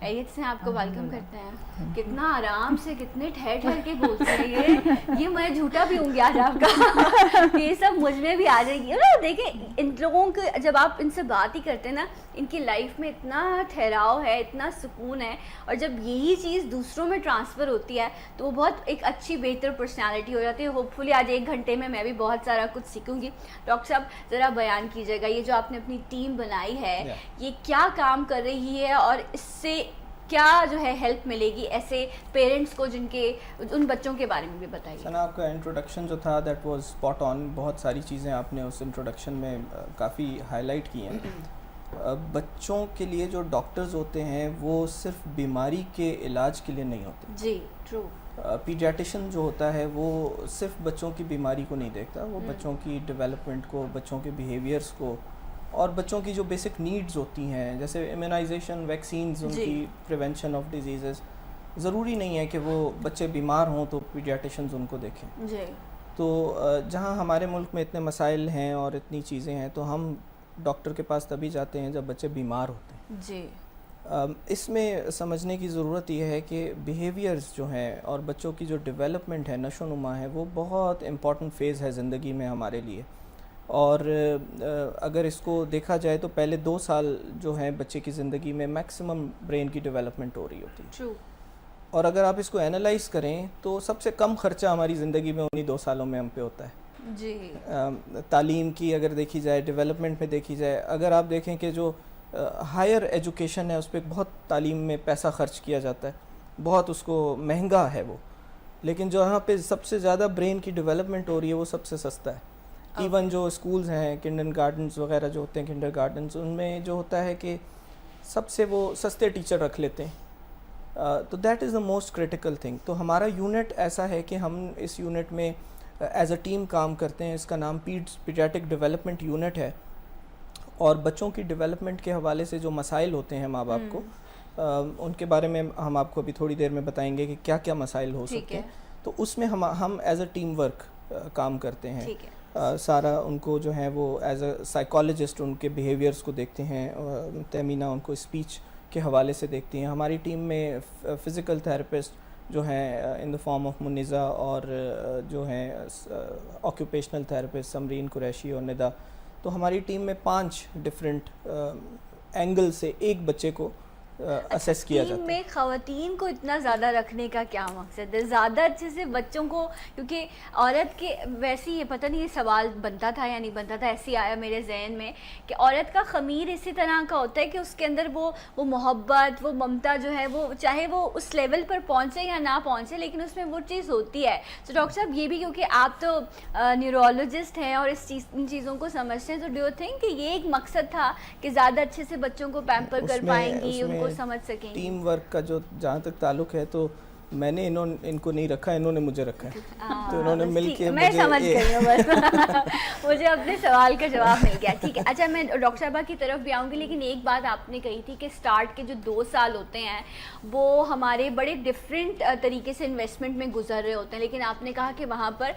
خیریت سے آپ کو ویلکم کرتے ہیں. کتنا آرام سے, کتنے ٹھہر ٹھہر کے بولتے ہیں. یہ میں جھوٹا بھی ہوں گی آج آپ کا, یہ سب مجھ میں بھی آ جائے گی. دیکھیں ان لوگوں کے جب آپ ان سے بات ہی کرتے ہیں نا, ان کی لائف میں اتنا ٹھہراؤ ہے, اتنا سکون ہے, اور جب یہی چیز دوسروں میں ٹرانسفر ہوتی ہے تو وہ بہت ایک اچھی بہتر پرسنالٹی ہو جاتی ہے. ہوپ فلی آج 1 گھنٹے میں بھی بہت سارا کچھ سیکھوں گی. ڈاکٹر صاحب ذرا بیان کیجیے گا, یہ جو آپ نے اپنی ٹیم بنائی ہے یہ کیا کام کر رہی ہے, اور اس سے کیا جو ہے ہیلپ ملے گی ایسے پیرنٹس کو جن کے ان بچوں کے بارے میں بھی بتائیے. سنا آپ کا انٹروڈکشن جو تھا دیٹ واز اسپاٹ آن. بہت ساری چیزیں آپ نے اس انٹروڈکشن میں کافی ہائی لائٹ کی ہیں. بچوں کے لیے جو ڈاکٹرز ہوتے ہیں وہ صرف بیماری کے علاج کے لیے نہیں ہوتے. جی ٹرو. پیڈیاٹیشن جو ہوتا ہے وہ صرف بچوں کی بیماری کو نہیں دیکھتا, وہ بچوں کی ڈیولپمنٹ کو, بچوں کے بیہیویئرس کو, اور بچوں کی جو بیسک نیڈز ہوتی ہیں جیسے امیونائزیشن, ویکسینز, ان کی پریونشن آف ڈیزیزز. ضروری نہیں ہے کہ وہ بچے بیمار ہوں تو پیڈیاٹیشنز ان کو دیکھیں. جی. تو جہاں ہمارے ملک میں اتنے مسائل ہیں اور اتنی چیزیں ہیں تو ہم ڈاکٹر کے پاس تبھی جاتے ہیں جب بچے بیمار ہوتے ہیں. جی. اس میں سمجھنے کی ضرورت یہ ہے کہ بیہیویئرز جو ہیں اور بچوں کی جو ڈیولپمنٹ ہے, نشو و نما ہے, وہ بہت امپورٹنٹ فیز ہے زندگی میں ہمارے لیے. اور اگر اس کو دیکھا جائے تو پہلے 2 سال جو ہیں بچے کی زندگی میں میکسیمم برین کی ڈیولپمنٹ ہو رہی ہوتی ہے. ٹرو. اور اگر آپ اس کو اینالائز کریں تو سب سے کم خرچہ ہماری زندگی میں انہی 2 سالوں میں ہم پہ ہوتا ہے. جی. تعلیم کی اگر دیکھی جائے, ڈیولپمنٹ میں دیکھی جائے, اگر آپ دیکھیں کہ جو ہائر ایجوکیشن ہے اس پہ بہت تعلیم میں پیسہ خرچ کیا جاتا ہے, بہت اس کو مہنگا ہے وہ, لیکن جو یہاں پہ سب سے زیادہ برین کی ڈیولپمنٹ ہو رہی ہے وہ سب سے سستا ہے. ایون جو اسکولز ہیں, کنڈر گارڈنز وغیرہ جو ہوتے ہیں, کنڈر گارڈنز, ان میں جو ہوتا ہے کہ سب سے وہ سستے ٹیچر رکھ لیتے ہیں. تو that is the most critical thing. تو ہمارا یونٹ ایسا ہے کہ ہم اس یونٹ میں ایز اے ٹیم کام کرتے ہیں. اس کا نام پیڈیاٹرک ڈیولپمنٹ یونٹ ہے, اور بچوں کی ڈیولپمنٹ کے حوالے سے جو مسائل ہوتے ہیں ماں باپ کو, ان کے بارے میں ہم آپ کو ابھی تھوڑی دیر میں بتائیں گے کہ کیا کیا مسائل ہو سکتے ہیں. تو اس میں ہم ایز اے ٹیم ورک کام کرتے ہیں. سارا ان کو جو ہے وہ ایز اے سائیکالوجسٹ ان کے بیہیویئرس کو دیکھتے ہیں, تہمینہ ان کو اسپیچ کے حوالے سے دیکھتی ہیں. ہماری ٹیم میں فزیکل تھراپسٹ جو ہیں ان دا فارم آف منیزا, اور جو ہیں آکوپیشنل تھراپسٹ سمرین قریشی اور ندا. تو ہماری ٹیم میں 5 ڈفرینٹ اینگل سے ایک بچے کو اسیس کیا جاتا ہے. ٹیم میں خواتین کو اتنا زیادہ رکھنے کا کیا مقصد ہے, زیادہ اچھے سے بچوں کو, کیونکہ عورت کے ویسے یہ پتہ نہیں یہ سوال بنتا تھا یا نہیں بنتا تھا, ایسے آیا میرے ذہن میں کہ عورت کا خمیر اسی طرح کا ہوتا ہے کہ اس کے اندر وہ محبت, وہ ممتا جو ہے, وہ چاہے وہ اس لیول پر پہنچے یا نہ پہنچے لیکن اس میں وہ چیز ہوتی ہے. تو ڈاکٹر صاحب یہ بھی کیونکہ آپ تو نیورولوجسٹ ہیں اور ان چیزوں کو سمجھتے ہیں, تو ڈو یو تھنک کہ یہ ایک مقصد تھا کہ زیادہ اچھے سے بچوں کو پیمپر کر پائیں گی, ان کو سمجھ سکیں. ٹیم ورک کا جو جہاں تک تعلق ہے تو میں نے ان کو نہیں رکھا, انہوں نے مجھے رکھا ہے. تو انہوں نے مل کے میں سمجھ گئی ہوں, بس مجھے اپنے سوال کا جواب مل گیا. ٹھیک ہے, اچھا میں ڈاکٹر صاحبہ کی طرف بھی آؤں گی, لیکن ایک بات آپ نے کہی تھی کہ سٹارٹ کے جو 2 سال ہوتے ہیں وہ ہمارے بڑے ڈفرینٹ طریقے سے انویسٹمنٹ میں گزر رہے ہوتے ہیں, لیکن آپ نے کہا کہ وہاں پر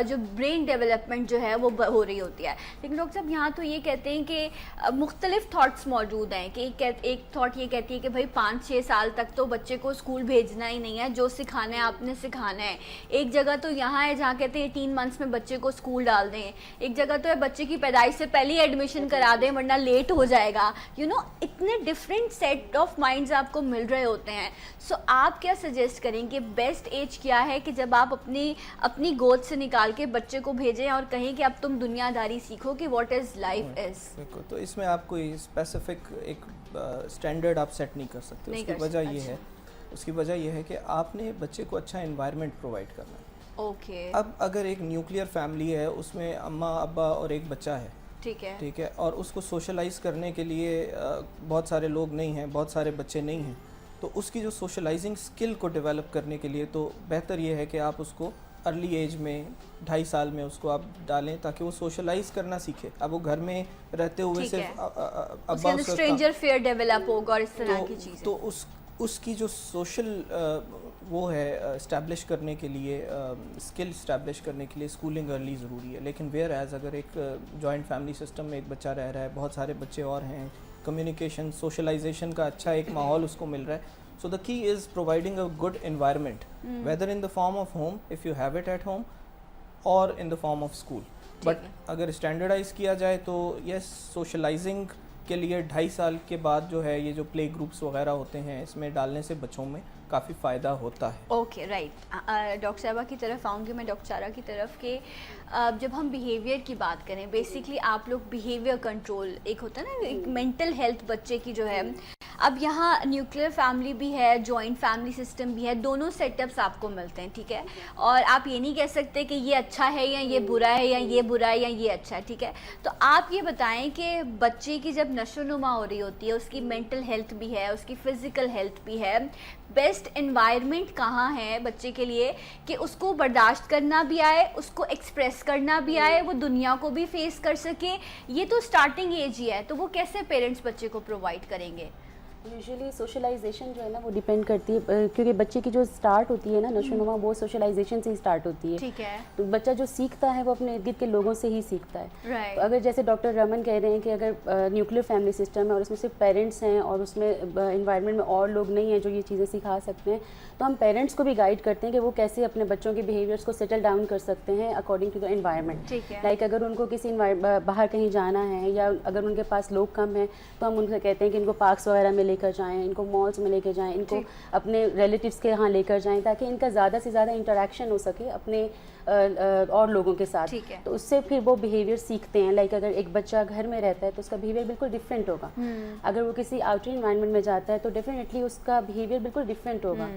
جو برین ڈیولپمنٹ جو ہے وہ ہو رہی ہوتی ہے. لیکن ڈاکٹر صاحب یہاں تو یہ کہتے ہیں کہ مختلف تھاٹس موجود ہیں کہ ایک تھاٹ یہ کہتی ہے کہ بھائی 5-6 سال تک تو بچے کو اسکول بھیجنا ہی نہیں ہے, جو سکھانا ہے آپ نے سکھانا ہے. ایک جگہ تو یہاں ہے جہاں کہتے ہیں 18 منتھس میں بچے کو اسکول ڈال دیں, ایک جگہ تو ہے بچے کی پیدائش سے پہلے ایڈمیشن کرا دیں ورنہ لیٹ ہو جائے گا. اتنے ڈفرینٹ سیٹ آف مائنڈز آپ کو مل رہے ہوتے ہیں. سو آپ کیا سجیسٹ کریں کہ بیسٹ ایج کیا ہے کہ جب آپ اپنی گود سے نکال کے بچے کو بھیجیں اور کہیں کہ اب تم دنیا داری سیکھو کہ واٹ از لائف از. تو اس میں آپ کوئی اسپیسیفک ایک اسٹینڈرڈ آپ سیٹ نہیں کر سکتے. اس کی وجہ یہ ہے کہ آپ نے بچے کو اچھا انوائرمنٹ پرووائڈ کرنا ہے. اوکے. اب اگر ایک نیوکلیئر فیملی ہے, اس میں اماں ابا اور ایک بچہ ہے, ٹھیک ہے, اور اس کو سوشلائز کرنے کے لیے بہت سارے لوگ نہیں ہیں, بہت سارے بچے نہیں ہیں, تو اس کی جو سوشلائزنگ اسکل کو ڈیولپ کرنے کے لیے تو بہتر یہ ہے کہ آپ اس کو ارلی ایج میں 2.5 سال میں اس کو آپ ڈالیں تاکہ وہ سوشلائز کرنا سیکھے. اب وہ گھر میں رہتے ہوئے صرف ابا اسٹرینجر فیئر ڈیولپ ہوگا اور اس طرح کی چیزیں, تو اس کی جو سوشل وہ ہے اسٹیبلش کرنے کے لیے, اسکل اسٹیبلش کرنے کے لیے اسکولنگ ارلی ضروری ہے. لیکن ویئر ایز اگر ایک جوائنٹ فیملی سسٹم میں ایک بچہ رہ رہا ہے, بہت سارے بچے اور ہیں, کمیونیکیشن سوشلائزیشن کا اچھا ایک ماحول اس کو مل رہا ہے. So the key is providing a good environment, whether in the form of home, if you have it at home, or in the form of school. But اگر اسٹینڈرڈائز کیا جائے تو یس سوشلائزنگ کے لیے 2.5 سال کے بعد جو ہے یہ جو پلے گروپس وغیرہ ہوتے ہیں اس میں ڈالنے سے بچوں میں کافی فائدہ ہوتا ہے. Okay right. ڈاکٹر صاحبہ کی طرف آؤں گی میں, ڈاکٹر سارہ کی طرف, کہ جب ہم بیہیویئر کی بات کریں, بیسکلی آپ لوگ بیہیویئر کنٹرول, ایک ہوتا ہے نا ایک مینٹل ہیلتھ بچے کی جو ہے, اب یہاں نیوکلیئر فیملی بھی ہے, جوائنٹ فیملی سسٹم بھی ہے, دونوں سیٹ اپس آپ کو ملتے ہیں, ٹھیک ہے, اور آپ یہ نہیں کہہ سکتے کہ یہ اچھا ہے یا یہ برا ہے, یا یہ برا ہے یا یہ اچھا ہے, ٹھیک ہے. تو آپ یہ بتائیں کہ بچے کی جب نشو و نما ہو رہی ہوتی ہے, اس کی مینٹل ہیلتھ بھی ہے, اس کی فزیکل ہیلتھ بھی ہے, بیسٹ انوائرمنٹ کہاں ہے بچے کے لیے کہ اس کو برداشت کرنا بھی آئے, اس کو ایکسپریس کرنا بھی آئے, وہ دنیا کو بھی فیس کر سکے؟ یہ تو اسٹارٹنگ ایج ہی ہے, تو وہ کیسے پیرنٹس بچے کو پرووائڈ کریں گے؟ یوزلی سوشلائزیشن جو ہے نا وہ ڈیپینڈ کرتی ہے, کیونکہ بچے کی جو اسٹارٹ ہوتی ہے نا نشو و نما, وہ سوشلائزیشن سے ہی اسٹارٹ ہوتی ہے. ٹھیک ہے. تو بچہ جو سیکھتا ہے وہ اپنے ارد گرد کے لوگوں سے ہی سیکھتا ہے. تو اگر جیسے ڈاکٹر رمن کہہ رہے ہیں کہ اگر نیوکلیئر فیملی سسٹم ہے اور اس میں صرف پیرنٹس ہیں اور اس میں انوائرمنٹ میں اور لوگ نہیں ہیں جو یہ چیزیں سکھا سکتے ہیں, تو ہم پیرنٹس کو بھی گائیڈ کرتے ہیں کہ وہ کیسے اپنے بچوں کے بیہیویئرس کو سیٹل ڈاؤن کر سکتے ہیں according to the environment. Like اگر ان کو کسی باہر کہیں جانا ہے یا اگر ان کے پاس لوگ کم ہیں تو ہم ان سے کہتے ہیں کہ ان کو پارکس وغیرہ میں لے کر جائیں, ان کو مالس میں لے کے جائیں, ان کو اپنے ریلیٹیوس کے یہاں لے کر جائیں تاکہ ان کا زیادہ سے زیادہ انٹریکشن ہو سکے اپنے اور لوگوں کے ساتھ. تو اس سے پھر وہ بیہیویئر سیکھتے ہیں. لائک اگر ایک بچہ گھر میں رہتا ہے تو اس کا بیہیویئر بالکل ڈفرینٹ ہوگا, اگر وہ کسی آؤٹر انوائرمنٹ میں جاتا ہے تو ڈیفینیٹلی اس کا بیہیویئر بالکل ڈفرینٹ ہوگا.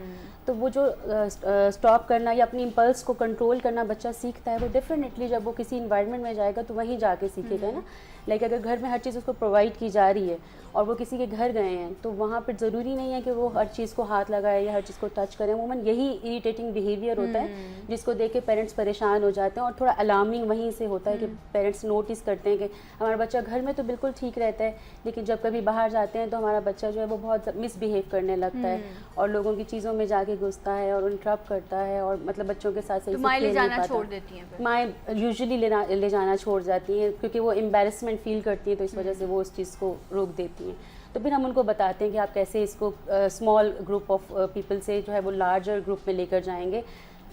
تو وہ جو اسٹاپ کرنا یا اپنی امپلس کو کنٹرول کرنا بچہ سیکھتا ہے, وہ ڈیفینیٹلی جب وہ کسی انوائرمنٹ میں جائے گا تو وہیں جا کے سیکھے گا نا. لائک اگر گھر میں ہر چیز اس کو پرووائڈ کی جا رہی ہے اور وہ کسی کے گھر گئے ہیں تو وہاں پہ ضروری نہیں ہے کہ وہ ہر چیز کو ہاتھ لگائے یا ہر چیز کو ٹچ کریں. عموماً یہی اریٹیٹنگ بیہیویئر ہوتا ہے جس کو دیکھ کے پیرنٹس پریشان ہو جاتے ہیں, اور تھوڑا الارمنگ وہیں سے ہوتا ہے کہ پیرنٹس نوٹس کرتے ہیں کہ ہمارا بچہ گھر میں تو بالکل ٹھیک رہتا ہے لیکن جب کبھی باہر جاتے ہیں تو ہمارا بچہ جو ہے وہ بہت مس بیہیو کرنے لگتا ہے اور لوگوں کی چیزوں میں جا کے گھستا ہے اور انٹرپٹ کرتا ہے, اور مطلب بچوں کے ساتھ صحیح سے کھیل نہیں پاتا. مائیں یوزلی لے جانا چھوڑ جاتی ہیں کیونکہ وہ امبیرسمنٹ فیل کرتی ہیں, تو اس وجہ سے وہ اس چیز کو روک دیتی ہیں. تو پھر ہم ان کو بتاتے ہیں کہ آپ کیسے اس کو اسمال گروپ آف پیپل سے جو ہے وہ لارجر گروپ میں لے کر جائیں گے.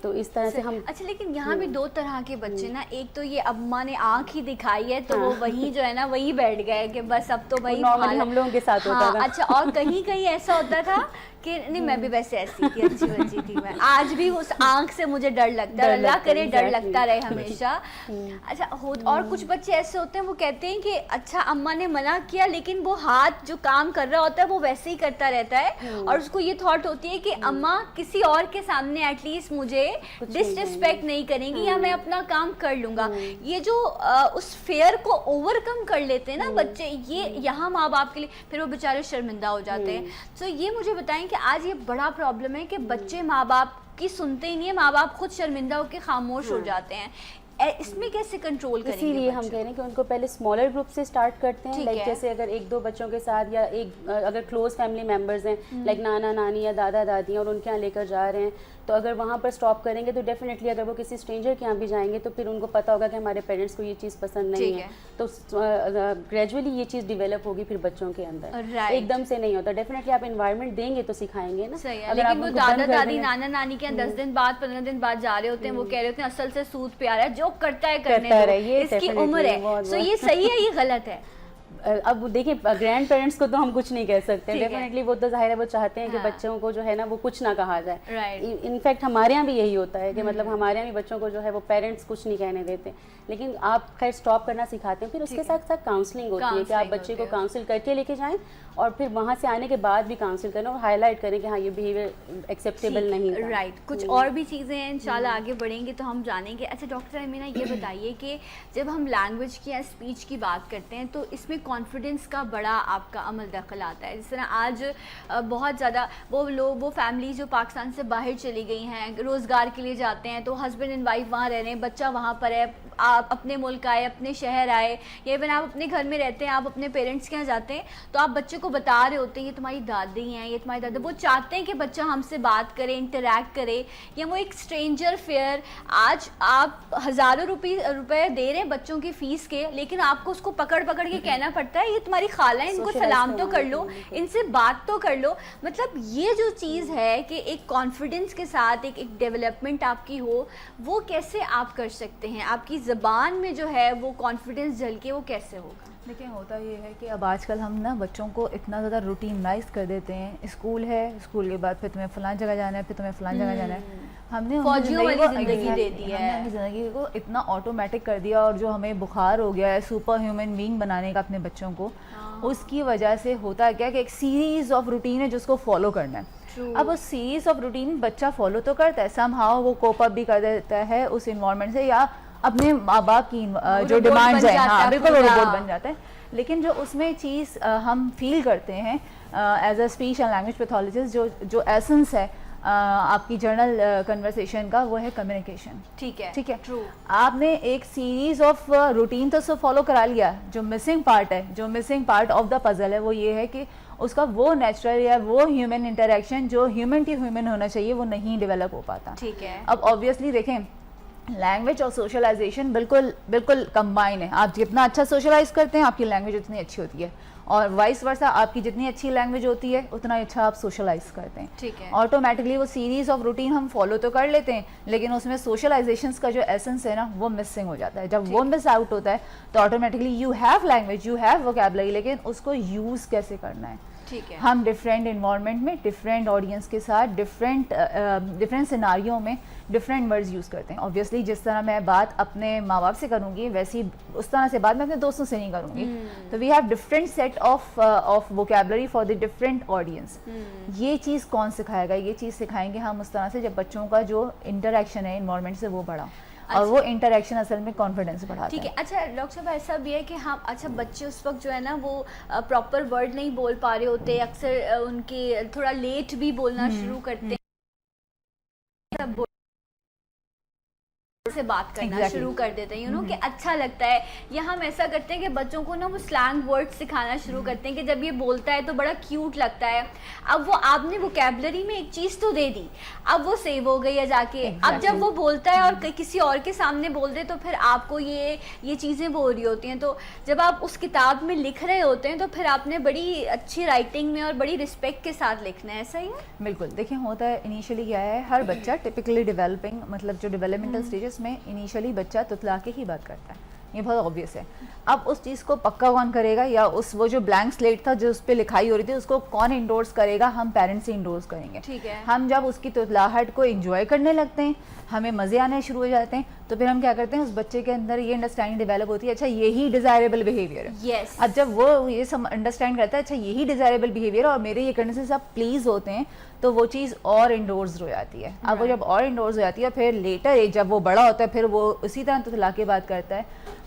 تو اس طرح سے ہم اچھا, لیکن یہاں بھی دو طرح کے بچے نا, ایک تو یہ اماں نے آنکھ ہی دکھائی ہے تو وہ وہی جو ہے نا وہی بیٹھ گئے کہ بس اب تو وہی نارملی ہم لوگوں کے ساتھ ہوتا تھا. اچھا, اور کہیں کہیں ایسا ہوتا تھا کہ نہیں میں بھی ویسے ایسی تھی, اچھی بچی تھی میں, آج بھی اس آنکھ سے مجھے ڈر لگتا ہے, اللہ کرے ڈر لگتا رہے ہمیشہ. اچھا, اور کچھ بچے ایسے ہوتے ہیں وہ کہتے ہیں کہ اچھا اماں نے منع کیا لیکن وہ ہاتھ جو کام کر رہا ہوتا ہے وہ ویسے ہی کرتا رہتا ہے, اور اس کو یہ تھاٹ ہوتی ہے کہ اماں کسی اور کے سامنے ایٹ لیسٹ مجھے ڈسرسپیکٹ نہیں کریں گی یا میں اپنا کام کر لوں گا. یہ جو اس فیئر کو اوور کم کر لیتے ہیں نا بچے, یہ یہاں ماں باپ کے لیے پھر وہ بیچارے شرمندہ ہو جاتے ہیں. تو یہ مجھے بتائیں کہ آج یہ بڑا پرابلم ہے کہ بچے ماں باپ کی سنتے ہی نہیں ہیں, ماں باپ خود شرمندہ ہو کے خاموش ہو جاتے ہیں. اس میں کیسے کنٹرول کریں گے؟ اسی لیے ہم کہہ رہے ہیں کہ ان کو پہلے اسمالر گروپ سے اسٹارٹ کرتے ہیں. لائک جیسے اگر 1-2 بچوں کے ساتھ یا اگر کلوز فیملی ممبرز ہیں لائک نانا نانی یا دادا دادی ہیں اور ان کے یہاں لے کر جا رہے ہیں, تو اگر وہاں پر اسٹاپ کریں گے تو ڈیفینیٹلی اگر وہ کسی اسٹرینجر کے یہاں بھی جائیں گے تو پھر ان کو پتہ ہوگا کہ ہمارے پیرنٹس کو یہ چیز پسند نہیں ہے. تو گریجولی یہ چیز ڈیولپ ہوگی پھر بچوں کے اندر, ایک دم سے نہیں ہوتا. ڈیفینیٹلی آپ انوائرمنٹ دیں گے تو سکھائیں گے نا. لیکن وہ دادا دادی نانا نانی کے 10 دن بعد 15 دن بعد جا رہے ہوتے ہیں, وہ کہہ رہے ہوتے ہیں اصل سے سود پیارا ہے, جو کرتا ہے کرنے دو, اس کی عمر ہے. سو یہ صحیح ہے یہ غلط ہے؟ اب دیکھیں گرینڈ پیرنٹس کو تو ہم کچھ نہیں کہہ سکتے, ڈیفینیٹلی وہ تو ظاہر ہے وہ چاہتے ہیں کہ بچوں کو جو ہے نا وہ کچھ نہ کہا جائے. انفیکٹ ہمارے یہاں بھی یہی ہوتا ہے کہ مطلب ہمارے یہاں بھی بچوں کو جو ہے وہ پیرنٹس کچھ نہیں کہنے دیتے, لیکن آپ خیر اسٹاپ کرنا سکھاتے ہیں. پھر اس کے ساتھ ساتھ کاؤنسلنگ ہوتی ہے کہ آپ بچے کو کاؤنسل کر کے لے کے جائیں اور پھر وہاں سے آنے کے بعد بھی کاؤنسل کریں اور ہائی لائٹ کریں کہ ہاں یہ بیہیویئر ایکسیپٹیبل نہیں ہے. رائٹ, کچھ اور بھی چیزیں ہیں انشاءاللہ آگے بڑھیں گے تو ہم جانیں گے. اچھا ڈاکٹر امینا یہ بتائیے کہ جب ہم لینگویج کی یا اسپیچ کی بات کرتے ہیں تو اس میں کانفیڈنس کا بڑا آپ کا عمل دخل آتا ہے. جس طرح آج بہت زیادہ وہ فیملی جو پاکستان سے باہر چلی گئی ہیں, روزگار کے لیے جاتے ہیں, تو ہسبینڈ اینڈ وائف وہاں رہ رہے ہیں, بچہ وہاں پر ہے, آپ اپنے ملک آئے, اپنے شہر آئے, یا ایون آپ اپنے گھر میں رہتے ہیں, آپ اپنے پیرنٹس کے یہاں جاتے ہیں, تو آپ بچے کو بتا رہے ہوتے ہیں یہ تمہاری دادی ہیں, یہ تمہاری دادا, وہ چاہتے ہیں کہ بچہ ہم سے بات کرے, انٹریکٹ کرے, یا وہ ایک اسٹرینجر فیئر. آج آپ ہزاروں روپے دے رہے ہیں بچوں کی فیس کے, لیکن آپ کو اس کو پکڑ کے کہنا پڑتا ہے یہ تمہاری خالہ ہیں, ان کو سلام تو کر لو, ان سے بات تو کر لو. مطلب یہ جو چیز ہے کہ ایک کانفیڈنس کے ساتھ ایک ڈیولپمنٹ آپ کی ہو, وہ کیسے آپ کر سکتے ہیں؟ آپ کی زبان میں جو ہے وہ کانفیڈنس جھلکے, وہ کیسے ہوگا؟ دیکھیں ہوتا یہ ہے کہ اب آج کل ہم نا بچوں کو اتنا زیادہ روٹینائز کر دیتے ہیں, اسکول ہے, اسکول کے بعد پھر تمہیں فلاں جگہ جانا ہے, پھر تمہیں فلاں جگہ جانا ہے. ہم نے فوجیوں والی زندگی دے دی ہے, ہم نے اپنی زندگی کو اتنا آٹومیٹک کر دیا, اور جو ہمیں بخار ہو گیا ہے سپر ہیومن بینگ بنانے کا اپنے بچوں کو, اس کی وجہ سے ہوتا ہے کیا کہ ایک سیریز آف روٹین ہے جس کو فالو کرنا ہے. اب اس سیریز آف روٹین بچہ فالو تو کرتا ہے, سم ہاؤ وہ کوپ اپ بھی کر دیتا ہے اس انوائرمنٹ سے, یا اپنے ماں باپ کی جو ڈیمانڈز ہیں, ہاں بالکل وہ روبوٹ بن جاتا ہے. لیکن جو اس میں چیز ہم فیل کرتے ہیں as a speech and language pathologist, جو ایسنس ہے آپ کی جرنل کنورسیشن کا, وہ ہے کمیونیکیشن. ٹھیک ہے, آپ نے ایک سیریز آف روٹین تو سب فالو کرا لیا, جو مسنگ پارٹ ہے, جو missing part of the puzzle ہے, وہ یہ ہے کہ اس کا وہ نیچرل یا وہ ہیومن انٹریکشن جو ہیومن ٹو ہیومن ہونا چاہیے وہ نہیں ڈیولپ ہو پاتا. ٹھیک ہے. اب آبویسلی دیکھیں لینگویج اور سوشلائزیشن بالکل کمبائن ہے. آپ جتنا اچھا سوشلائز کرتے ہیں آپ کی لینگویج اتنی اچھی ہوتی ہے, اور وائس ورسا آپ کی جتنی اچھی لینگویج ہوتی ہے اتنا اچھا آپ سوشلائز کرتے ہیں. ٹھیک ہے. آٹومیٹکلی وہ سیریز آف روٹین ہم فالو تو کر لیتے ہیں, لیکن اس میں سوشلائزیشنس کا جو ایسنس ہے نا وہ مسنگ ہو جاتا ہے. جب وہ مس آؤٹ ہوتا ہے تو automatically you have language, you have vocabulary, لیکن اس کو یوز کیسے کرنا ہے. ہم ڈفرینٹ انوائرمنٹ میں ڈفرینٹ آڈینس کے ساتھ ڈفرینٹ سیناریوں میں ڈفرینٹ ورڈز یوز کرتے ہیں. اوبویسلی جس طرح میں بات اپنے ماں باپ سے کروں گی ویسی اس طرح سے بات میں اپنے دوستوں سے نہیں کروں گی. تو we have different set of vocabulary for the different audience. یہ چیز کون سکھائے گا؟ یہ چیز سکھائیں گے ہم اس طرح سے جب بچوں کا جو انٹریکشن ہے انوائرمنٹ سے وہ بڑھا, اور وہ انٹریکشن اصل میں کانفیڈنس بڑھاتا ہے. ٹھیک ہے. اچھا ڈاکٹر صاحب ایسا بھی ہے کہ ہم بچے اس وقت جو ہے نا وہ پراپر ورڈ نہیں بول پا رہے ہوتے, اکثر ان کے تھوڑا لیٹ بھی بولنا شروع کرتے ہیں, سے بات کرنا شروع کر دیتے ہیں, کہ اچھا لگتا ہے. یا ہم ایسا کرتے ہیں کہ بچوں کو نا وہ سلینگ ورڈ سکھانا شروع کرتے ہیں کہ جب یہ بولتا ہے تو بڑا کیوٹ لگتا ہے. اب وہ آپ نے ووکیبلری میں ایک چیز تو دے دی, اب وہ سیو ہو گئی ہے جا کے. اب جب وہ بولتا ہے اور کسی اور کے سامنے بول دے تو پھر آپ کو یہ چیزیں وہ ہو رہی ہوتی ہیں. تو جب آپ اس کتاب میں لکھ رہے ہوتے ہیں تو پھر آپ نے بڑی اچھی رائٹنگ میں اور بڑی رسپیکٹ کے ساتھ لکھنا ہے, ایسا ہی ہے؟ بالکل. دیکھیں ہوتا ہے انیشلی کیا ہے, ہر بچہ ٹپکلی ڈیولپنگ مطلب جو ڈیولپمنٹل اسٹیجز میں انیشلی بچہ تتلا کے ہی بات کرتا ہے, یہ بہت obvious ہے. اب اس چیز کو پکا کون کرے گا, یا وہ جو بلینک سلیٹ تھا جو اس پہ لکھائی ہو رہی تھی اس کو کون انڈورس کرے گا؟ ہم پیرنٹس ہی انڈورس کریں گے. ٹھیک ہے. ہم جب اس کی تتلاہٹ کو انجوائے کرنے لگتے ہیں, ہمیں مزے آنے شروع ہو جاتے ہیں, تو پھر ہم کیا کرتے ہیں اس بچے کے اندر یہ انڈرسٹینڈنگ ڈیولپ ہوتی ہے, اچھا یہی ڈیزائریبل بیہیویئر ہے. یس. اب جب وہ یہ سب انڈرسٹینڈ کرتا ہے اچھا یہی ڈیزائریبل بیہیویئر اور میرے یہ کرنے سے سب پلیز ہوتے ہیں, تو وہ چیز اور انڈورز ہو جاتی ہے. اب وہ جب اور انڈورز ہو جاتی ہے پھر لیٹر جب وہ بڑا ہوتا ہے پھر وہ اسی طرح تتلا کے بات کرتا ہے,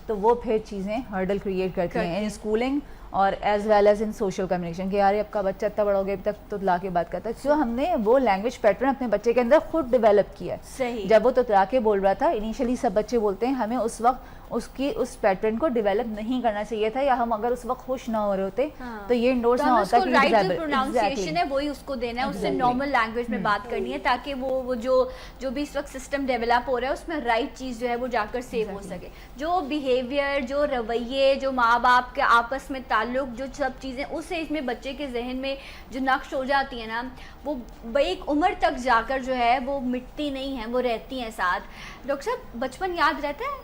تو وہ پھر چیزیں ہرڈل کریٹ کرتی ہیں ان اسکولنگ اور ایز ویل ایز ان سوشل کمیونیکیشن, کہ یار آپ کا بچہ اتنا بڑا ہو گیا ابھی تک تتلا کے بات کرتا ہے. جو ہم نے وہ لینگویج پیٹرن اپنے بچے کے اندر خود ڈیولپ کیا ہے. جب وہ تتلا کے بول رہا تھا انیشلی سب بچے بولتے ہیں, ہمیں اس وقت اس پیٹرن کو ڈیولپ نہیں کرنا چاہیے تھا, یا ہم اگر اس وقت خوش نہ ہو رہے ہوتے تو یہ انڈورس نہ ہوتا کہ رائٹ جو پروناؤنسیشن ہے وہی اس کو دینا ہے, اس سے نارمل لینگویج میں بات کرنی ہے, تاکہ وہ جو بھی اس وقت سسٹم ڈیولپ ہو رہا ہے اس میں رائٹ چیز جو ہے وہ جا کر سیو ہو سکے. جو بیہیویئر, جو رویے, جو ماں باپ کے آپس میں تعلق, جو سب چیزیں اس ایج میں بچے کے ذہن میں جو نقش ہو جاتی ہیں نا, وہ ایک عمر تک جا کر جو ہے وہ مٹتی نہیں ہیں, وہ رہتی ہیں ساتھ. ڈاکٹر صاحب بچپن یاد رہتا ہے؟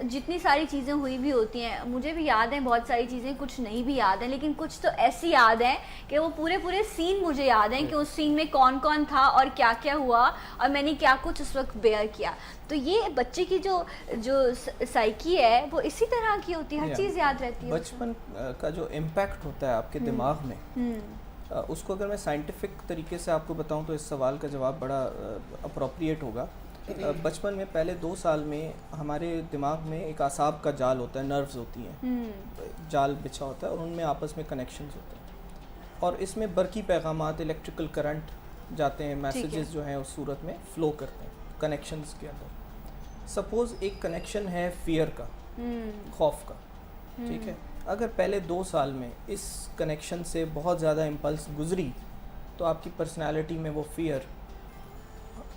جتنی ساری چیزیں ہوئی بھی ہوتی ہیں, مجھے بھی یاد ہیں بہت ساری چیزیں, کچھ نہیں بھی یاد ہیں, لیکن کچھ تو ایسی یاد ہیں کہ وہ پورے سین مجھے یاد ہیں کہ اس سین میں کون کون تھا اور کیا کیا ہوا اور میں نے کیا کچھ اس وقت بیئر کیا. تو یہ بچے کی جو سائیکی ہے وہ اسی طرح کی ہوتی ہے, ہر چیز یاد رہتی ہے. بچپن کا جو امپیکٹ ہوتا ہے آپ کے دماغ میں, اس کو اگر میں سائنٹیفک طریقے سے آپ کو بتاؤں تو اس سوال کا جواب بڑا اپروپریٹ ہوگا. بچپن میں پہلے 2 سال میں ہمارے دماغ میں ایک اعصاب کا جال ہوتا ہے, نروز ہوتی ہیں, جال بچھا ہوتا ہے اور ان میں آپس میں کنیکشنز ہوتے ہیں, اور اس میں برقی پیغامات, الیکٹریکل کرنٹ جاتے ہیں, میسیجز جو ہیں اس صورت میں فلو کرتے ہیں کنیکشنز کے اندر. سپوز ایک کنیکشن ہے فیئر کا، خوف کا، ٹھیک ہے، اگر پہلے 2 سال میں اس کنیکشن سے بہت زیادہ امپلس گزری تو آپ کی پرسنالٹی میں وہ فیئر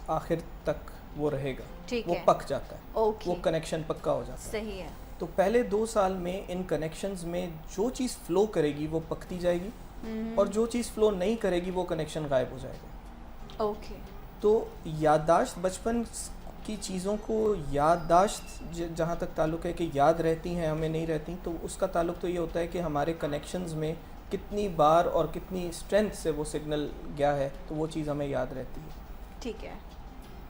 آخر تک وہ رہے گا، وہ پک جاتا ہے، وہ کنیکشن پکا ہو جاتا ہے. صحیح ہے. تو پہلے 2 سال میں ان کنیکشنز میں جو چیز فلو کرے گی وہ پکتی جائے گی، اور جو چیز فلو نہیں کرے گی وہ کنیکشن غائب ہو جائے گا. اوکے. تو یادداشت، بچپن کی چیزوں کو یادداشت جہاں تک تعلق ہے کہ یاد رہتی ہیں ہمیں نہیں رہتی، تو اس کا تعلق تو یہ ہوتا ہے کہ ہمارے کنیکشنز میں کتنی بار اور کتنی اسٹرینتھ سے وہ سگنل گیا ہے، تو وہ چیز ہمیں یاد رہتی ہے. ٹھیک ہے.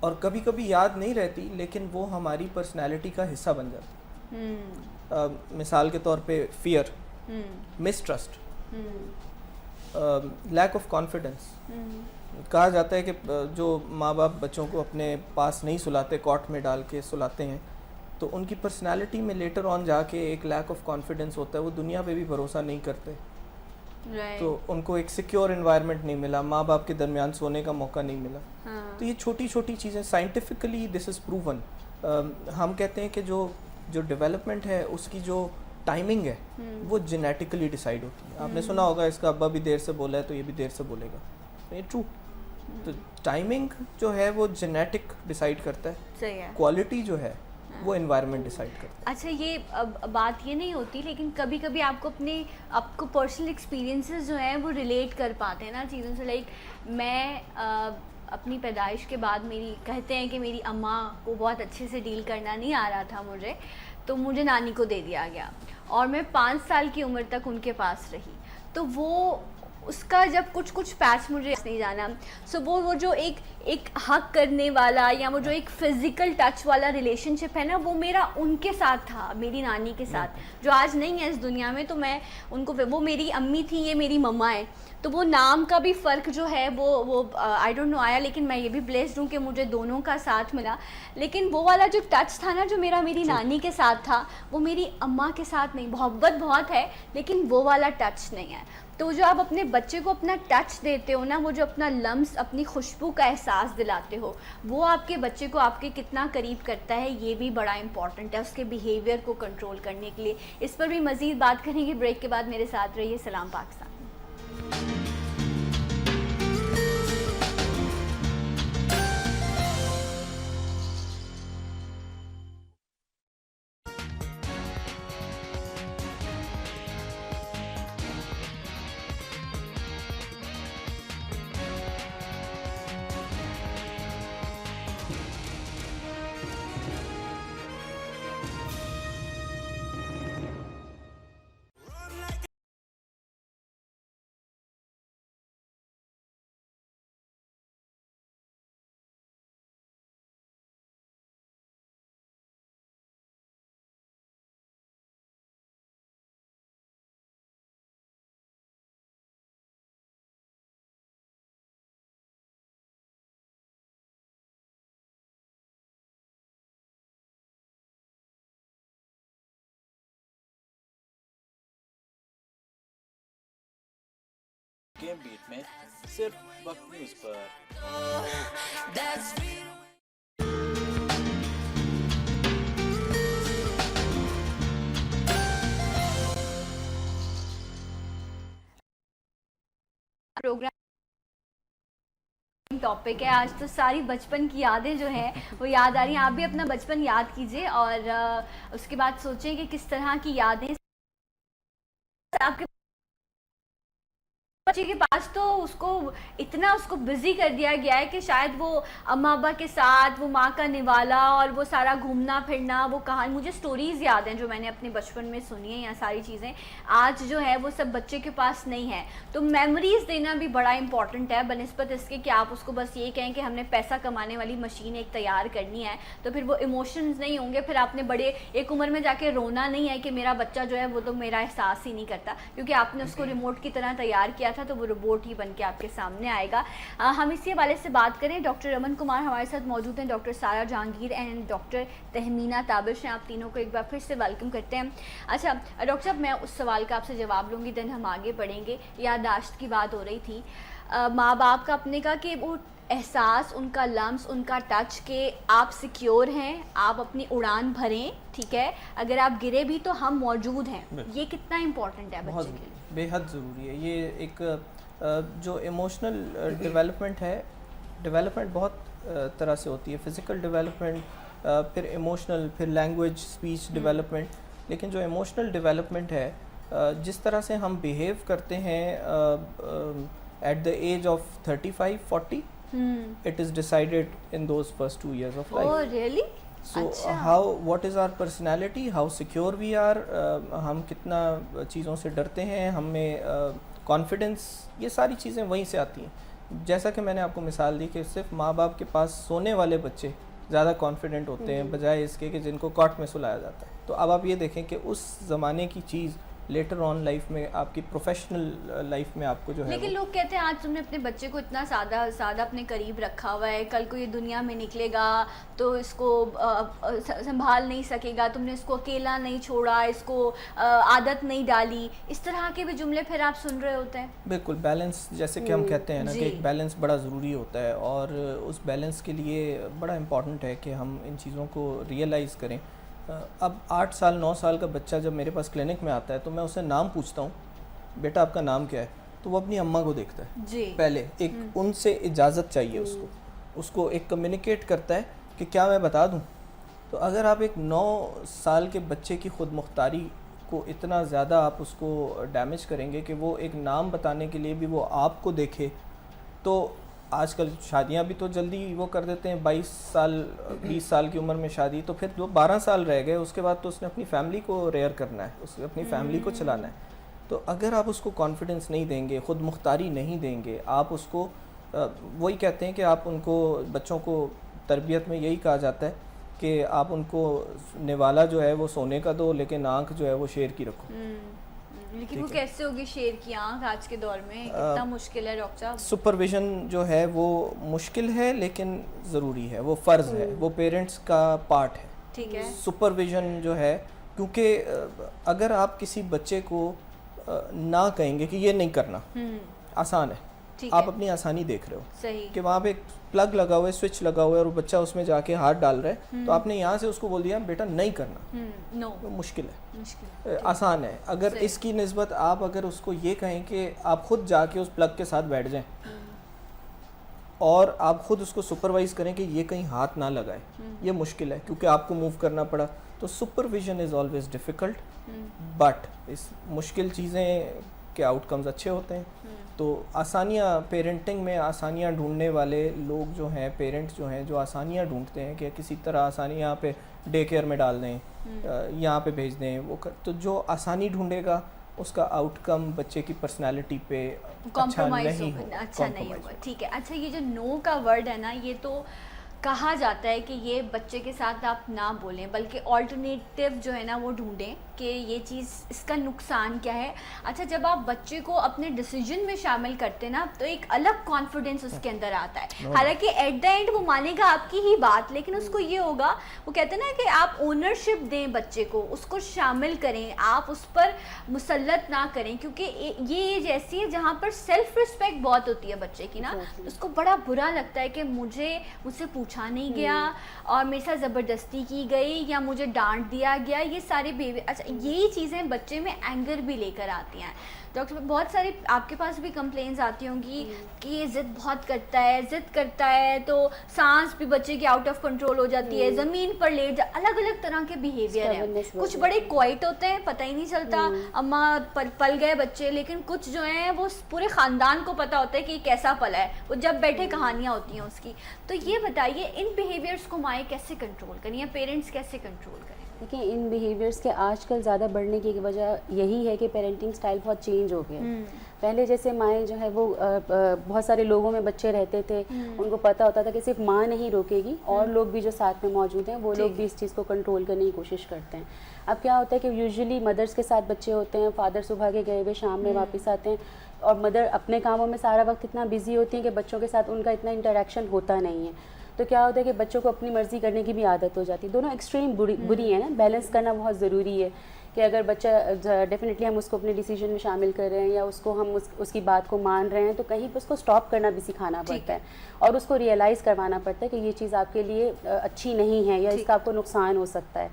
اور کبھی کبھی یاد نہیں رہتی لیکن وہ ہماری پرسنالٹی کا حصہ بن جاتی ہے. مثال کے طور پہ fear, mistrust, lack of confidence. کہا جاتا ہے کہ جو ماں باپ بچوں کو اپنے پاس نہیں سلاتے، کاٹ میں ڈال کے سلاتے ہیں، تو ان کی پرسنالٹی میں لیٹر آن جا کے ایک لیک آف کانفیڈنس ہوتا ہے، وہ دنیا پہ بھی بھروسہ نہیں کرتے. تو ان کو ایک سیکیور انوائرمنٹ نہیں ملا، ماں باپ کے درمیان سونے کا موقع نہیں ملا. تو یہ چھوٹی چھوٹی چیزیں سائنٹیفکلی دس از پروون. ہم کہتے ہیں کہ جو ڈیولپمنٹ ہے اس کی جو ٹائمنگ ہے وہ جینیٹیکلی ڈیسائیڈ ہوتی ہے. آپ نے سنا ہوگا اس کا ابا بھی دیر سے بولا ہے تو یہ بھی دیر سے بولے گا. یہ ٹرو. تو ٹائمنگ جو ہے وہ جینیٹک ڈیسائیڈ کرتا ہے. صحیح ہے. کوالٹی جو ہے وہ انوائرمنٹ ڈیسائیڈ کرتا ہے. اچھا، یہ بات یہ نہیں ہوتی لیکن کبھی کبھی آپ کو پرسنل ایکسپیرینسز جو ہیں وہ ریلیٹ کر پاتے ہیں نا چیزوں سے. لائک میں اپنی پیدائش کے بعد کہتے ہیں کہ میری اماں کو بہت اچھے سے ڈیل کرنا نہیں آ رہا تھا مجھے، تو مجھے نانی کو دے دیا گیا اور میں 5 سال کی عمر تک ان کے پاس رہی. تو وہ اس کا جب کچھ پیچ مجھے نہیں جانا، سو وہ جو ایک حق کرنے والا یا وہ جو ایک فزیکل ٹچ والا ریلیشن شپ ہے نا، وہ میرا ان کے ساتھ تھا، میری نانی کے ساتھ، جو آج نہیں ہے اس دنیا میں. تو میں ان کو، وہ میری امی تھی، یہ میری مما ہے. تو وہ نام کا بھی فرق جو ہے وہ آئی ڈونٹ نو آیا، لیکن میں یہ بھی بلیسڈ ہوں کہ مجھے دونوں کا ساتھ ملا. لیکن وہ والا جو ٹچ تھا نا جو میری نانی کے ساتھ تھا، وہ میری اماں کے ساتھ نہیں. محبت بہت ہے لیکن وہ والا ٹچ نہیں ہے. تو جو آپ اپنے بچے کو اپنا ٹچ دیتے ہو نا، وہ جو اپنا لمس، اپنی خوشبو کا احساس دلاتے ہو، وہ آپ کے بچے کو آپ کے کتنا قریب کرتا ہے، یہ بھی بڑا امپورٹنٹ ہے اس کے بیہیویئر کو کنٹرول کرنے کے لیے. اس پر بھی مزید بات کریں گے بریک کے بعد. میرے ساتھ رہیے. سلام پاکستان. گیم بیٹ میں صرف وقت نیوز پر. پروگرام ٹاپک ہے آج. تو ساری بچپن کی یادیں جو ہیں وہ یاد آ رہی ہیں. آپ بھی اپنا بچپن یاد کیجئے اور اس کے بعد سوچیں کہ کس طرح کی یادیں آپ کے بچے کے پاس. تو اس کو بزی کر دیا گیا ہے کہ شاید وہ اماں ابا کے ساتھ، وہ ماں کا نوالا اور وہ سارا گھومنا پھرنا، وہ کہانی، مجھے سٹوریز یاد ہیں جو میں نے اپنے بچپن میں سنی ہیں. یا ساری چیزیں آج جو ہے وہ سب بچے کے پاس نہیں ہے. تو میموریز دینا بھی بڑا امپورٹنٹ ہے بنسبت اس کے کہ آپ اس کو بس یہ کہیں کہ ہم نے پیسہ کمانے والی مشین ایک تیار کرنی ہے، تو پھر وہ ایموشنز نہیں ہوں گے. پھر آپ نے بڑے ایک عمر میں جا کے رونا نہیں ہے کہ میرا بچہ جو ہے وہ تو میرا احساس ہی نہیں کرتا، کیونکہ آپ نے اس کو ریموٹ کی طرح تیار کیا تھا. تو وہ روبوٹ ہی بن کے آپ کے سامنے آئے گا. ہم اسی حوالے سے بات کریں. ڈاکٹر رمن کمار ہمارے ساتھ موجود ہیں، ڈاکٹر سارا جہانگیر اینڈ ڈاکٹر تہمینہ تابش ہیں. آپ تینوں کو ایک بار پھر سے ویلکم کرتے ہیں. اچھا ڈاکٹر صاحب، میں اس سوال کا آپ سے جواب لوں گی، دین ہم آگے بڑھیں گے. یادداشت کی بات ہو رہی تھی، ماں باپ کا اپنے کا کہ وہ احساس, ان کا لمس, ان کا ٹچ کہ آپ سیکیور ہیں, آپ اپنی اڑان بھریں, ٹھیک ہے, اگر آپ گرے بھی تو ہم موجود ہیں, یہ کتنا امپورٹنٹ ہے بچے کے لیے؟ بے حد ضروری ہے. یہ ایک جو ایموشنل ڈیولپمنٹ ہے, ڈیولپمنٹ بہت طرح سے ہوتی ہے, فزیکل ڈیولپمنٹ, پھر ایموشنل, پھر لینگویج اسپیچ ڈیولپمنٹ, لیکن جو ایموشنل ڈیولپمنٹ ہے, جس طرح سے ہم بیہیو کرتے ہیں at the age of 35-40, it is decided in those first 2 years of life. Oh really? So how, what is our personality, how secure we are, ہم کتنا چیزوں سے ڈرتے ہیں, ہمیں کانفیڈنس, یہ ساری چیزیں وہیں سے آتی ہیں. جیسا کہ میں نے آپ کو مثال دی کہ صرف ماں باپ کے پاس سونے والے بچے زیادہ کانفیڈنٹ ہوتے ہیں بجائے اس کے کہ جن کو کاٹ میں سلایا جاتا ہے. تو اب آپ یہ دیکھیں کہ اس زمانے کی چیز لیٹر آن لائف میں, آپ کی پروفیشنل لائف میں آپ کو جو ہے, لیکن لوگ کہتے ہیں آج تم نے اپنے بچے کو اتنا سادہ اپنے قریب رکھا ہوا ہے, کل کو یہ دنیا میں نکلے گا تو اس کو سنبھال نہیں سکے گا, تم نے اس کو اکیلا نہیں چھوڑا, اس کو عادت نہیں ڈالی, اس طرح کے بھی جملے پھر آپ سن رہے ہوتے ہیں. بالکل بیلنس, جیسے کہ ہم کہتے ہیں نا کہ ایک بیلنس بڑا ضروری ہوتا ہے, اور اس بیلنس کے لیے بڑا امپورٹنٹ ہے کہ ہم ان چیزوں کو ریئلائز کریں. اب 8 سال 9 سال کا بچہ جب میرے پاس کلینک میں آتا ہے تو میں اسے نام پوچھتا ہوں, بیٹا آپ کا نام کیا ہے, تو وہ اپنی اماں کو دیکھتا ہے پہلے, ایک ان سے اجازت چاہیے اس کو ایک کمیونیکیٹ کرتا ہے کہ کیا میں بتا دوں. تو اگر آپ ایک 9 سال کے بچے کی خود مختاری کو اتنا زیادہ آپ اس کو ڈیمیج کریں گے کہ وہ ایک نام بتانے کے لیے بھی وہ آپ کو دیکھے, تو آج کل شادیاں بھی تو جلدی وہ کر دیتے ہیں, 22 سال 20 سال کی عمر میں شادی, تو پھر جو 12 سال رہ گئے اس کے بعد تو اس نے اپنی فیملی کو ریئر کرنا ہے, اس نے اپنی فیملی کو چلانا ہے. تو اگر آپ اس کو کانفیڈنس نہیں دیں گے, خود مختاری نہیں دیں گے, آپ اس کو, وہی کہتے ہیں کہ آپ ان کو, بچوں کو تربیت میں یہی کہا جاتا ہے کہ آپ ان کو نوالا جو ہے وہ سونے کا دو, لیکن آنکھ جو ہے وہ شیر کی رکھو. لیکن وہ کیسے ہوگی شیر کی آنکھ آج کے دور میں, کتنا مشکل ہے ڈاکٹر صاحب. سپرویژن جو ہے وہ مشکل ہے لیکن ضروری ہے, وہ فرض ہے, وہ پیرنٹس کا پارٹ ہے. ٹھیک ہے, سپرویژن جو ہے, کیونکہ اگر آپ کسی بچے کو نہ کہیں گے کہ یہ نہیں کرنا, آسان ہے, آپ اپنی آسانی دیکھ رہے ہو صحیح کہ وہاں پہ ایک پلگ لگا ہوا ہے, سوئچ لگا ہوا ہے, اور وہ بچہ اس میں جا کے ہاتھ ڈال رہا ہے, تو آپ نے یہاں سے اس کو بول دیا بیٹا نہیں کرنا, مشکل ہے, آسان ہے. اگر اس کی نسبت آپ اگر اس کو یہ کہیں کہ آپ خود جا کے اس پلگ کے ساتھ بیٹھ جائیں اور آپ خود اس کو سپروائز کریں کہ یہ کہیں ہاتھ نہ لگائے, یہ مشکل ہے کیونکہ آپ کو موو کرنا پڑا. تو supervision is always difficult, but اس مشکل چیزیں کے آؤٹ کمز اچھے ہوتے ہیں. تو آسانیاں, پیرنٹنگ میں آسانیاں ڈھونڈنے والے لوگ جو ہیں, پیرنٹس جو ہیں, جو آسانیاں ڈھونڈتے ہیں کہ کسی طرح آسانی یہاں پہ ڈے کیئر میں ڈال دیں, یہاں پہ بھیج دیں, وہ تو جو آسانی ڈھونڈے گا اس کا آؤٹ کم بچے کی پرسنالٹی پہ اچھا نہیں ہوگا. ٹھیک ہے. اچھا, یہ جو نو کا ورڈ ہے نا, یہ تو کہا جاتا ہے کہ یہ بچے کے ساتھ آپ نہ بولیں, بلکہ آلٹرنیٹیو جو ہے نا وہ ڈھونڈیں کہ یہ چیز, اس کا نقصان کیا ہے. اچھا, جب آپ بچے کو اپنے ڈیسیجن میں شامل کرتے نا تو ایک الگ کانفیڈنس اس کے اندر آتا ہے. حالانکہ ایٹ دا اینڈ وہ مانے گا آپ کی ہی بات, لیکن اس کو یہ ہوگا, وہ کہتے ہیں نا کہ آپ اونرشپ دیں بچے کو, اس کو شامل کریں, آپ اس پر مسلط نہ کریں, کیونکہ یہ ایج ایسی ہے جہاں پر سیلف رسپیکٹ بہت ہوتی ہے بچے کی نا. اس کو بڑا برا لگتا ہے کہ مجھ سے پوچھا نہیں گیا اور میرے ساتھ زبردستی کی گئی یا مجھے ڈانٹ دیا گیا, یہ سارے بیوی. اچھا, یہی چیزیں بچے میں اینگر بھی لے کر آتی ہیں. ڈاکٹر بہت ساری آپ کے پاس بھی کمپلینز آتی ہوں گی کہ یہ ضد بہت کرتا ہے تو سانس بھی بچے کی آؤٹ آف کنٹرول ہو جاتی ہے, زمین پر لیٹ جا, الگ الگ طرح کے بیہیویئر ہیں. کچھ بڑے کوائٹ ہوتے ہیں, پتہ ہی نہیں چلتا اماں پل گئے بچے, لیکن کچھ جو ہیں وہ پورے خاندان کو پتہ ہوتا ہے کہ یہ کیسا پلا ہے, وہ جب بیٹھے کہانیاں ہوتی ہیں اس کی. تو یہ بتائیے ان بیہیویئرس کو مائیں کیسے کنٹرول کریں یا پیرنٹس کیسے کنٹرول کریں؟ دیکھیں, ان بیہیویئرس کے آج کل زیادہ بڑھنے کی وجہ یہی ہے کہ پیرنٹنگ سٹائل بہت چینج ہو گیا. پہلے جیسے مائیں جو ہے وہ بہت سارے لوگوں میں بچے رہتے تھے, ان کو پتہ ہوتا تھا کہ صرف ماں نہیں روکے گی, اور لوگ بھی جو ساتھ میں موجود ہیں وہ لوگ بھی اس چیز کو کنٹرول کرنے کی کوشش کرتے ہیں. اب کیا ہوتا ہے کہ یوزلی مدرس کے ساتھ بچے ہوتے ہیں, فادر صبح کے گئے ہوئے شام میں واپس آتے ہیں, اور مدر اپنے کاموں میں سارا وقت اتنا بزی ہوتی ہیں کہ بچوں کے ساتھ ان کا اتنا انٹریکشن ہوتا نہیں ہے. تو کیا ہوتا ہے کہ بچوں کو اپنی مرضی کرنے کی بھی عادت ہو جاتی ہے. دونوں ایکسٹریم بری ہیں نا, بیلنس کرنا بہت ضروری ہے کہ اگر بچہ ڈیفینیٹلی ہم اس کو اپنے ڈیسیجن میں شامل کر رہے ہیں یا اس کو ہم اس کی بات کو مان رہے ہیں تو کہیں پہ اس کو اسٹاپ کرنا بھی سکھانا پڑتا ہے اور اس کو ریئلائز کروانا پڑتا ہے کہ یہ چیز آپ کے لیے اچھی نہیں ہے یا اس کا آپ کو نقصان ہو سکتا ہے.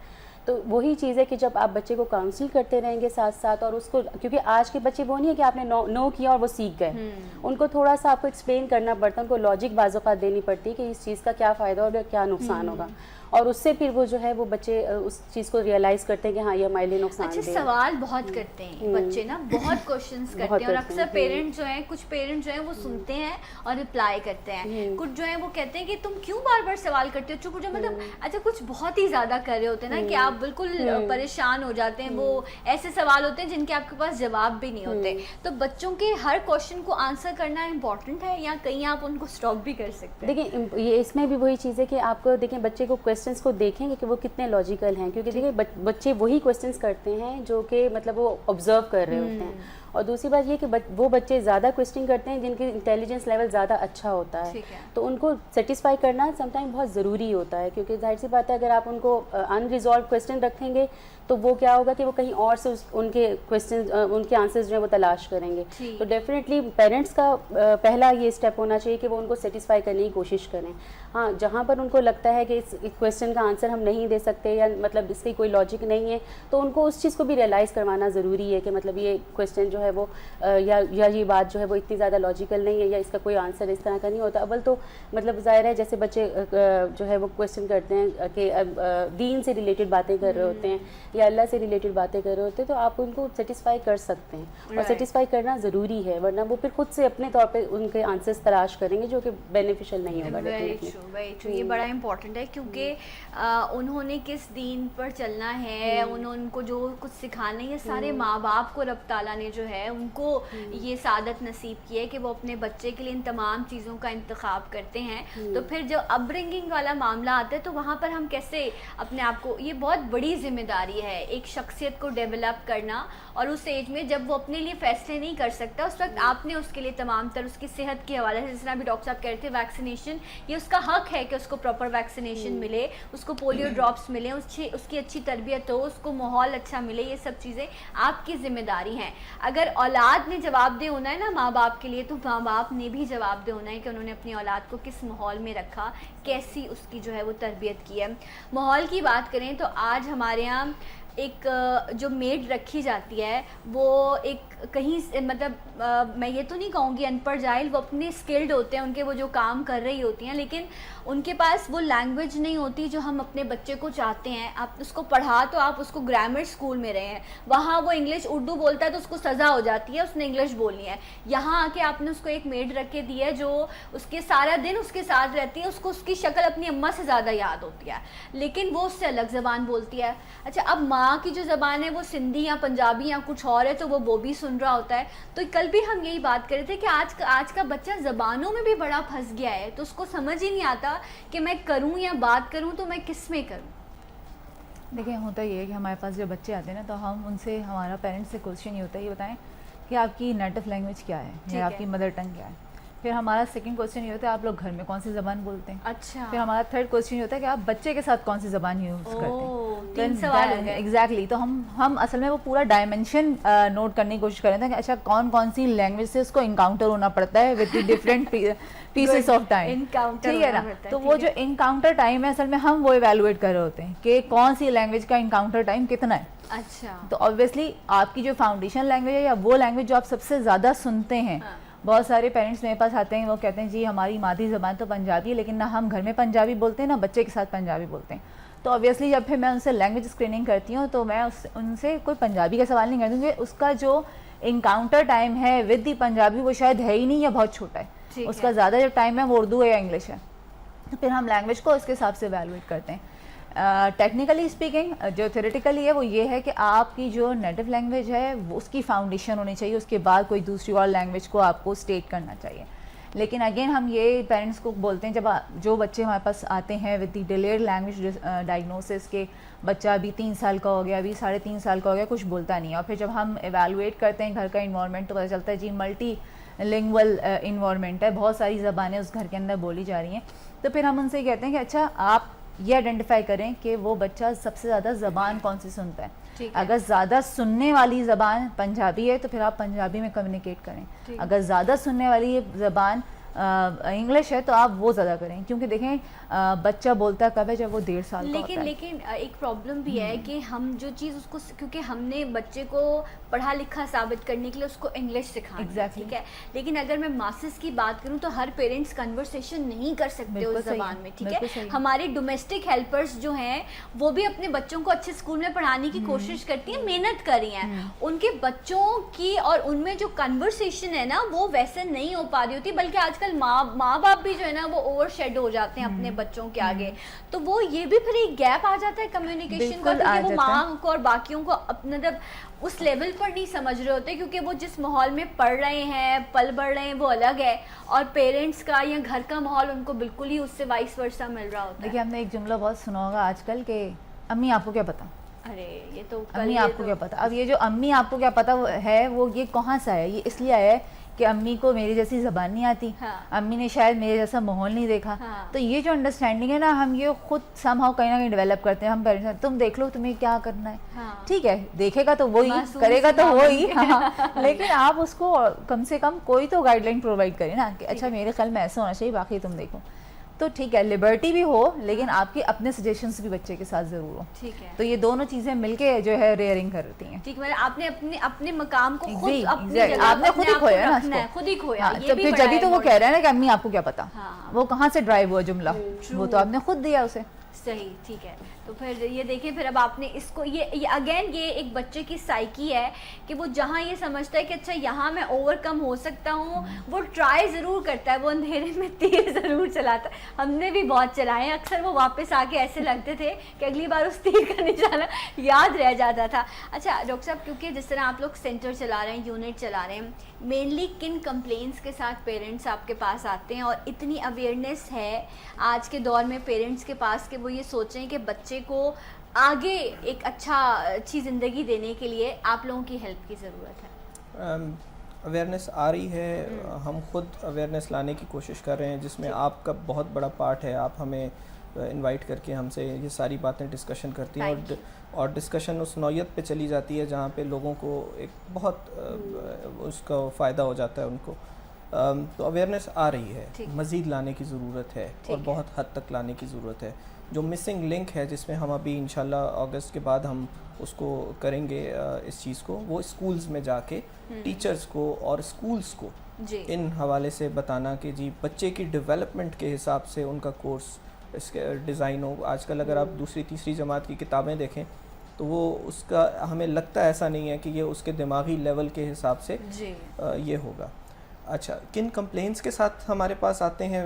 تو وہی چیز ہے کہ جب آپ بچے کو کاؤنسل کرتے رہیں گے ساتھ ساتھ اور اس کو, کیونکہ آج کے بچے وہ نہیں ہے کہ آپ نے نو کیا اور وہ سیکھ گئے, ان کو تھوڑا سا آپ کو ایکسپلین کرنا پڑتا ہے, ان کو لاجک بعض اوقات دینی پڑتی ہے کہ اس چیز کا کیا فائدہ اور کیا نقصان ہوگا, اور اس سے پھر وہ جو ہے وہ بچے اس چیز کو ریئلائز کرتے ہیں کہ ہاں یہ ہمارے لیے نقصان دہ ہے. سوال بہت کرتے ہیں بچے نا, بہت کوشچنس کرتے ہیں, اور اکثر پیرنٹ جو ہیں, کچھ پیرنٹ جو ہیں وہ سنتے ہیں اور رپلائی کرتے ہیں, کچھ جو ہیں وہ کہتے ہیں کہ تم کیوں بار بار سوال کرتے ہو, چونکہ جو مطلب اچھا کچھ بہت ہی زیادہ کر رہے ہوتے ہیں نا کہ آپ بالکل پریشان ہو جاتے ہیں, وہ ایسے سوال ہوتے ہیں جن کے آپ کے پاس جواب بھی نہیں ہوتے. تو بچوں کے ہر کوشچن کو آنسر کرنا امپورٹنٹ ہے یا کہیں آپ ان کو اسٹاپ بھی کر سکتے ہیں؟ دیکھیں یہ اس میں بھی وہی چیز ہے کہ آپ کو دیکھیں بچے کو کویسچنس کو دیکھیں گے کہ وہ کتنے لاجیکل ہیں, کیونکہ دیکھیں بچے وہی کویسچنس کرتے ہیں جو کہ مطلب وہ آبزرو کر رہے ہوتے ہیں. اور دوسری بات یہ کہ وہ بچے زیادہ کویسچن کرتے ہیں جن کی انٹیلیجنس لیول زیادہ اچھا ہوتا ہے, تو ان کو سیٹسفائی کرنا سم ٹائم بہت ضروری ہوتا ہے, کیونکہ ظاہر سی بات ہے اگر آپ ان کو ان ریزالو کویسچن رکھیں گے تو وہ کیا ہوگا کہ وہ کہیں اور سے ان کے کویسچن ان کے آنسرز جو ہیں وہ تلاش کریں گے. تو ڈیفینیٹلی پیرنٹس کا پہلا یہ اسٹیپ ہونا چاہیے کہ وہ ان کو سیٹسفائی کرنے کی کوشش کریں. ہاں جہاں پر ان کو لگتا ہے کہ اس کویسچن کا آنسر ہم نہیں دے سکتے یا مطلب اس کی کوئی لاجک نہیں ہے, تو ان کو اس چیز کو بھی ریئلائز کروانا ضروری ہے کہ مطلب یہ کویسچن جو ہے وہ یا یہ بات جو ہے وہ اتنی زیادہ لاجیکل نہیں ہے یا اس کا کوئی آنسر اس طرح کا نہیں ہوتا. اول تو مطلب ظاہر ہے جیسے بچے جو ہے وہ کویسچن کرتے ہیں کہ دین سے ریلیٹڈ باتیں کر رہے ہوتے ہیں یا اللہ سے ریلیٹڈ باتیں کر رہے ہوتے ہیں, تو آپ ان کو سیٹسفائی کر سکتے ہیں اور سیٹسفائی کرنا ضروری ہے, ورنہ وہ پھر خود سے اپنے طور پہ ان کے آنسرس تلاش کریں گے جو کہ بینیفیشل نہیں ہوگا. ویری ٹرو, یہ بڑا امپورٹنٹ ہے کیونکہ انہوں نے کس دین پر چلنا ہے, ان کو جو کچھ سکھانا ہے, یہ سارے ماں باپ کو رب تعالیٰ نے جو ہے ان کو یہ سعادت نصیب کی ہے کہ وہ اپنے بچے کے لیے ان تمام چیزوں کا انتخاب کرتے ہیں. تو پھر جو اپ برنگنگ والا معاملہ آتا ہے تو وہاں پر ہم کیسے اپنے آپ کو, یہ بہت بڑی ذمہ داری ہے ایک شخصیت کو ڈیولپ کرنا, اور اس ایج میں جب وہ اپنے لیے فیصلے نہیں کر سکتا اس وقت آپ نے اس کے لیے تمام تر اس کی صحت کے حوالے سے, جس طرح بھی ڈاکٹر صاحب کہہ رہے تھے ویکسینیشن, یہ اس کا حق ہے کہ اس کو پراپر ویکسینیشن ملے, اس کو پولیو ڈراپس ملیں, اس کی اچھی تربیت ہو, اس کو ماحول اچھا ملے, یہ سب چیزیں آپ کی ذمہ داری ہیں. اگر اولاد نے جواب دہ ہونا ہے نا ماں باپ کے لیے, تو ماں باپ نے بھی جواب دہ ہونا ہے کہ انہوں نے اپنی اولاد کو کس ماحول میں رکھا, کیسی اس کی جو ہے وہ تربیت کی ہے. ماحول کی بات کریں تو آج ہمارے یہاں ایک جو میڈ رکھی جاتی ہے وہ ایک کہیں سے مطلب میں یہ تو نہیں کہوں گی ان پڑھ جاہل, وہ اپنے اسکلڈ ہوتے ہیں, ان کے وہ جو کام کر رہی ہوتی ہیں, لیکن ان کے پاس وہ لینگویج نہیں ہوتی جو ہم اپنے بچے کو چاہتے ہیں. آپ اس کو پڑھا تو آپ اس کو گرامر اسکول میں رہے ہیں, وہاں وہ انگلش اردو بولتا ہے تو اس کو سزا ہو جاتی ہے, اس نے انگلش بولنی ہے. یہاں آ کے آپ نے اس کو ایک میڈ رکھ کے دی ہے جو اس کے سارا دن اس کے ساتھ رہتی ہے, اس کو اس کی شکل اپنی اماں سے زیادہ یاد ہوتی ہے, لیکن وہ اس سے الگ زبان بولتی ہے. اچھا اب ماں کی جو زبان ہے وہ سندھی یا پنجابی یا کچھ اور ہے تو وہ بھی سن رہا ہوتا ہے. تو کل بھی ہم یہی بات کر رہے تھے کہ آج کا بچہ زبانوں میں بھی بڑا پھنس گیا ہے, تو اس کو سمجھ ہی نہیں آتا کہ میں کروں یا بات کروں تو میں کس میں کروں. دیکھیں ہوتا یہ ہے کہ ہمارے پاس جب بچے آتے ہیں نا تو ہم ان سے, ہمارا پیرنٹس سے کوشچن یہ ہوتا ہے یہ بتائیں کہ آپ کی نیٹو لینگویج کیا ہے یا آپ کی مدر ٹنگ کیا ہے. پھر ہمارا سیکنڈ کوشچن یہ ہوتا ہے آپ لوگ گھر میں کون سی زبان بولتے ہیں. اچھا. پھر ہمارا تھرڈ کوشچن یہ ہوتا ہے کہ آپ بچے کے ساتھ کون سی زبان یوز کرتے ہیں. 3 سوال ہو گئے. ایگزیکٹلی. تو ہم اصل میں وہ پورا ڈائمینشن نوٹ کرنے کی کوشش کر رہے تھے کہ اچھا کون سی لینگویج سے اس کو انکاؤنٹر ہونا پڑتا ہے with different pieces of time. ٹھیک ہے نا. تو وہ جو انکاؤنٹر ٹائم ہے اصل میں ہم وہ ایویلویٹ کر رہے ہوتے ہیں کہ کون سی لینگویج کا انکاؤنٹر ٹائم کتنا ہے. اچھا. تو آبویسلی آپ کی جو فاؤنڈیشن لینگویج ہے یا وہ لینگویج جو آپ سب سے زیادہ سنتے ہیں, بہت سارے پیرنٹس میرے پاس آتے ہیں وہ کہتے ہیں جی ہماری مادری زبان تو پنجابی ہے لیکن نہ ہم گھر میں پنجابی بولتے ہیں نہ بچے کے ساتھ پنجابی بولتے ہیں. تو آبویسلی جب پھر میں ان سے لینگویج اسکریننگ کرتی ہوں تو میں ان سے کوئی پنجابی کا سوال نہیں کرتی ہوں کہ اس کا جو انکاؤنٹر ٹائم ہے ود دی پنجابی وہ شاید ہے ہی نہیں یا بہت چھوٹا ہے, اس کا زیادہ جو ٹائم ہے وہ اردو ہے یا انگلش ہے. تو پھر ہم لینگویج کو اس کے حساب سے ایویلویٹ کرتے ہیں. ٹیکنیکلی اسپیکنگ جو تھیوریٹیکلی ہے وہ یہ ہے کہ آپ کی جو نیٹو لینگویج ہے وہ اس کی فاؤنڈیشن ہونی چاہیے, اس کے بعد کوئی دوسری اور لینگویج کو آپ کو اسٹیٹ کرنا چاہیے. لیکن اگین ہم یہ پیرنٹس کو بولتے ہیں جب جو بچے ہمارے پاس آتے ہیں with the delayed language diagnosis کے بچہ ابھی 3 سال کا ہو گیا, ابھی 3.5 سال کا ہو گیا, کچھ بولتا نہیں ہے, اور پھر جب ہم ایویلویٹ کرتے ہیں گھر کا انوائرمنٹ تو پتہ چلتا ہے جی ملٹی لنگول انوائرمنٹ ہے, بہت ساری زبانیں اس گھر کے اندر بولی جا رہی ہیں. تو پھر ہم ان سے کہتے ہیں کہ اچھا آپ یہ آئیڈینٹیفائی کریں کہ وہ بچہ سب سے زیادہ زبان کون سی سنتا ہے. اگر زیادہ سننے والی زبان پنجابی ہے تو پھر آپ پنجابی میں کمیونیکیٹ کریں. اگر زیادہ سننے والی زبان انگلش ہے تو آپ وہ زیادہ کریں, کیونکہ دیکھیں بچہ بولتا کب ہے جب وہ 1.5 سال کا ہوتا ہے. لیکن ایک پرابلم بھی ہے کہ ہم جو چیز اس کو, کیونکہ ہم نے بچے کو پڑھا لکھا ثابت کرنے کے لیے اس کو انگلش سکھانا ہے, ٹھیک ہے, لیکن اگر میں ماسز کی بات کروں تو ہر پیرنٹس کنورسیشن نہیں کر سکتے اس زبان میں, ٹھیک ہے. ہمارے ڈومیسٹک ہیلپرز جو ہیں وہ بھی اپنے بچوں کو اچھے اسکول میں پڑھانے کی کوشش کرتی ہیں, محنت کر رہی ہیں, ان کے بچوں کی اور ان میں جو کنورسیشن ہے نا وہ ویسے نہیں ہو پا رہی ہوتی, بلکہ آج کل ماں باپ بھی جو ہے نا وہ اوور شیڈو ہو جاتے ہیں اپنے بچوں کے آگے, تو وہ یہ بھی پھر ایک گیپ آ جاتا ہے کمیونیکیشن کا, کیونکہ وہ ماں کو اور باقیوں کو مطلب اس لیول پر نہیں سمجھ رہے ہوتے, کیونکہ وہ جس ماحول میں پڑھ رہے ہیں پل بڑھ رہے ہیں وہ الگ ہے, اور پیرنٹس کا یا گھر کا ماحول ان کو بالکل ہی اس سے وائس ورسا مل رہا ہوتا ہے. دیکھیے ہم نے ایک جملہ بہت سنا ہوگا آج کل کہ امی آپ کو کیا پتا, ارے یہ تو امی آپ کو کیا پتا. اب یہ جو امی آپ کو کیا پتا ہے وہ یہ کہاں سے آیا, یہ اس لیے آیا ہے کہ امی کو میری جیسی زبان نہیں آتی, امی نے شاید میرے جیسا ماحول نہیں دیکھا. تو یہ جو انڈرسٹینڈنگ ہے نا ہم یہ خود سم ہاؤ کہیں نہ کہیں ڈیولپ کرتے ہیں. ہم پیرنٹس تم دیکھ لو تمہیں کیا کرنا ہے, ٹھیک ہے, دیکھے گا تو وہی کرے گا تو وہی, لیکن آپ اس کو کم سے کم کوئی تو گائیڈ لائن پرووائڈ کریں نا کہ اچھا میرے خیال میں ایسا ہونا چاہیے, باقی تم دیکھو. تو ٹھیک ہے لبرٹی بھی ہو لیکن آپ کے اپنے سجیشنز بھی بچے کے ساتھ ضرور ہو, ٹھیک ہے. تو یہ دونوں چیزیں مل کے جو ہے ریئرنگ کرتی ہیں. ٹھیک ہے, آپ نے اپنے مقام کو خود آپ نے خود ہی کھویا نا, خود ہی کھویا. جبھی تو وہ کہہ رہا ہے نا کہ امی آپ کو کیا پتا, وہ کہاں سے ڈرائیو ہوا جملہ, وہ تو آپ نے خود دیا اسے. صحیح, ٹھیک ہے. تو پھر یہ دیکھیں پھر اب آپ نے اس کو یہ اگین یہ ایک بچے کی سائیکی ہے کہ وہ جہاں یہ سمجھتا ہے کہ اچھا یہاں میں اوور کم ہو سکتا ہوں, وہ ٹرائی ضرور کرتا ہے, وہ اندھیرے میں تیر ضرور چلاتا ہے. ہم نے بھی بہت چلائے ہیں, اکثر وہ واپس آ کے ایسے لگتے تھے کہ اگلی بار اس تیر کا نشانہ یاد رہ جاتا تھا. اچھا ڈاکٹر صاحب, کیونکہ جس طرح آپ لوگ سینٹر چلا رہے ہیں, یونٹ چلا رہے ہیں, مینلی کن کمپلینس کے ساتھ پیرنٹس آپ کے پاس آتے ہیں, اور اتنی اویئرنیس ہے آج کے دور میں پیرنٹس کے پاس کہ وہ یہ سوچیں کہ بچے کو آگے ایک اچھی زندگی دینے کے لیے آپ لوگوں کی ہیلپ کی ضرورت ہے؟ اویئرنیس آ رہی ہے, ہم خود اویئرنیس لانے کی کوشش کر رہے ہیں, جس میں آپ کا بہت بڑا پارٹ ہے. آپ ہمیں انوائٹ کر کے ہم سے یہ ساری باتیں ڈسکشن کرتی ہیں, اور ڈسکشن اس نوعیت پہ چلی جاتی ہے جہاں پہ لوگوں کو ایک بہت اس کا فائدہ ہو جاتا ہے ان کو. تو اویئرنیس آ رہی ہے, مزید لانے کی ضرورت ہے, اور بہت حد تک لانے کی ضرورت ہے. جو مسنگ لنک ہے جس میں ہم ابھی انشاءاللہ اگست کے بعد ہم اس کو کریں گے اس چیز کو, وہ اسکولز میں جا کے ٹیچرز کو اور اسکولز کو ان حوالے سے بتانا کہ جی بچے کی ڈیولپمنٹ کے حساب سے ان کا کورس اس کے ڈیزائن ہو. آج کل اگر آپ دوسری تیسری جماعت کی کتابیں دیکھیں تو وہ اس کا ہمیں لگتا ایسا نہیں ہے کہ یہ اس کے دماغی لیول کے حساب سے یہ ہوگا. اچھا, کن کمپلینس کے ساتھ ہمارے پاس آتے ہیں؟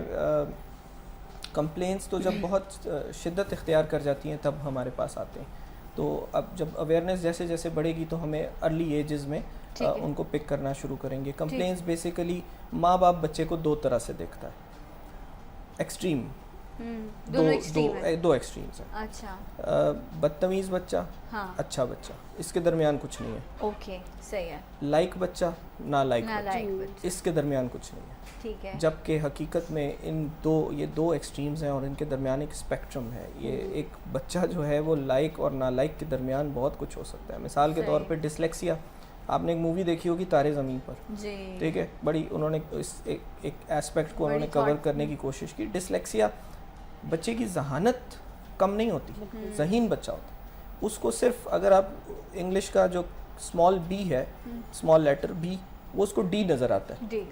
کمپلینس تو جب بہت شدت اختیار کر جاتی ہیں تب ہمارے پاس آتے ہیں. تو اب جب اویئرنیس جیسے جیسے بڑھے گی تو ہمیں ارلی ایجز میں ان کو پک کرنا شروع کریں گے. کمپلینس بیسیکلی ماں باپ بچے کو دو طرح سے دیکھتا ہے, ایکسٹریم, دو ایکسٹریمز ہیں. اچھا, بدتمیز بچہ, اچھا بچہ, اس کے درمیان کچھ نہیں ہے. اوکے, صحیح ہے. لائک بچہ, نا لائک بچہ, اس کے درمیان کچھ نہیں ہے. ٹھیک ہے. جبکہ حقیقت میں یہ دو ایکسٹریمز ہیں اور ان کے درمیان ایک اسپیکٹرم ہے. یہ ایک بچہ جو ہے وہ لائک اور نا لائک کے درمیان بہت کچھ ہو سکتا ہے. مثال کے طور پہ ڈسلیکسیا, آپ نے ایک مووی دیکھی ہوگی تارے زمین پر, ٹھیک ہے, بڑی انہوں نے اس ایک ایسپیکٹ کو انہوں نے کور کرنے کی کوشش کی. ڈسلیکسیا بچے کی ذہانت کم نہیں ہوتی, ذہین بچہ ہوتا. اس کو صرف اگر آپ انگلش کا جو اسمال بی ہے, اسمال لیٹر بی, وہ اس کو ڈی نظر آتا ہے,